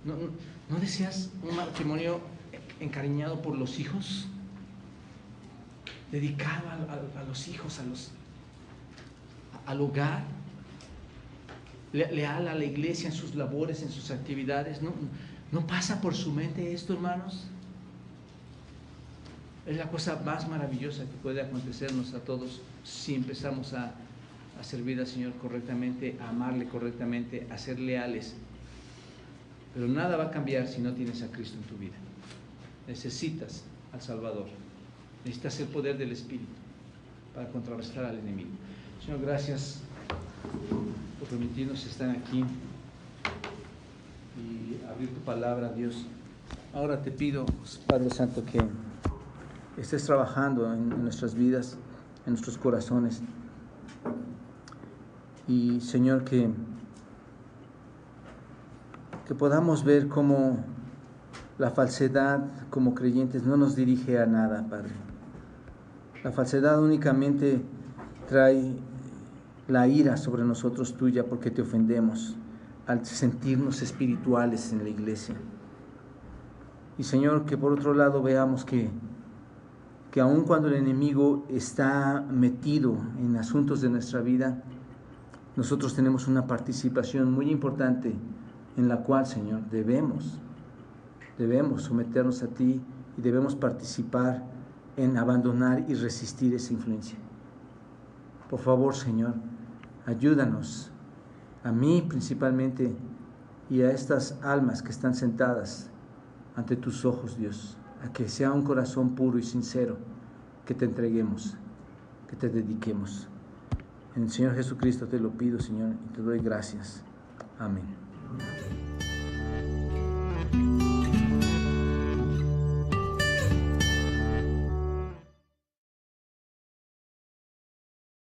¿No deseas un matrimonio encariñado por los hijos? Dedicado a los hijos, al hogar, leal a la iglesia en sus labores, en sus actividades. ¿No pasa por su mente esto, hermanos? Es la cosa más maravillosa que puede acontecernos a todos si empezamos a servir al Señor correctamente, a amarle correctamente, a ser leales. Pero nada va a cambiar si no tienes a Cristo en tu vida. Necesitas al Salvador. Necesitas el poder del Espíritu para contrarrestar al enemigo. Señor, gracias por permitirnos estar aquí y abrir tu palabra, Dios. Ahora te pido, Padre Santo, que estés trabajando en nuestras vidas, en nuestros corazones. Y, Señor, que podamos ver cómo la falsedad como creyentes no nos dirige a nada, Padre. La falsedad únicamente trae la ira sobre nosotros tuya porque te ofendemos al sentirnos espirituales en la iglesia. Y, Señor, que por otro lado veamos que aun cuando el enemigo está metido en asuntos de nuestra vida, nosotros tenemos una participación muy importante en la cual, Señor, debemos someternos a ti y debemos participar en abandonar y resistir esa influencia. Por favor, Señor, ayúdanos, a mí principalmente y a estas almas que están sentadas ante tus ojos, Dios, a que sea un corazón puro y sincero que te entreguemos, que te dediquemos. En el Señor Jesucristo te lo pido, Señor, y te doy gracias. Amén.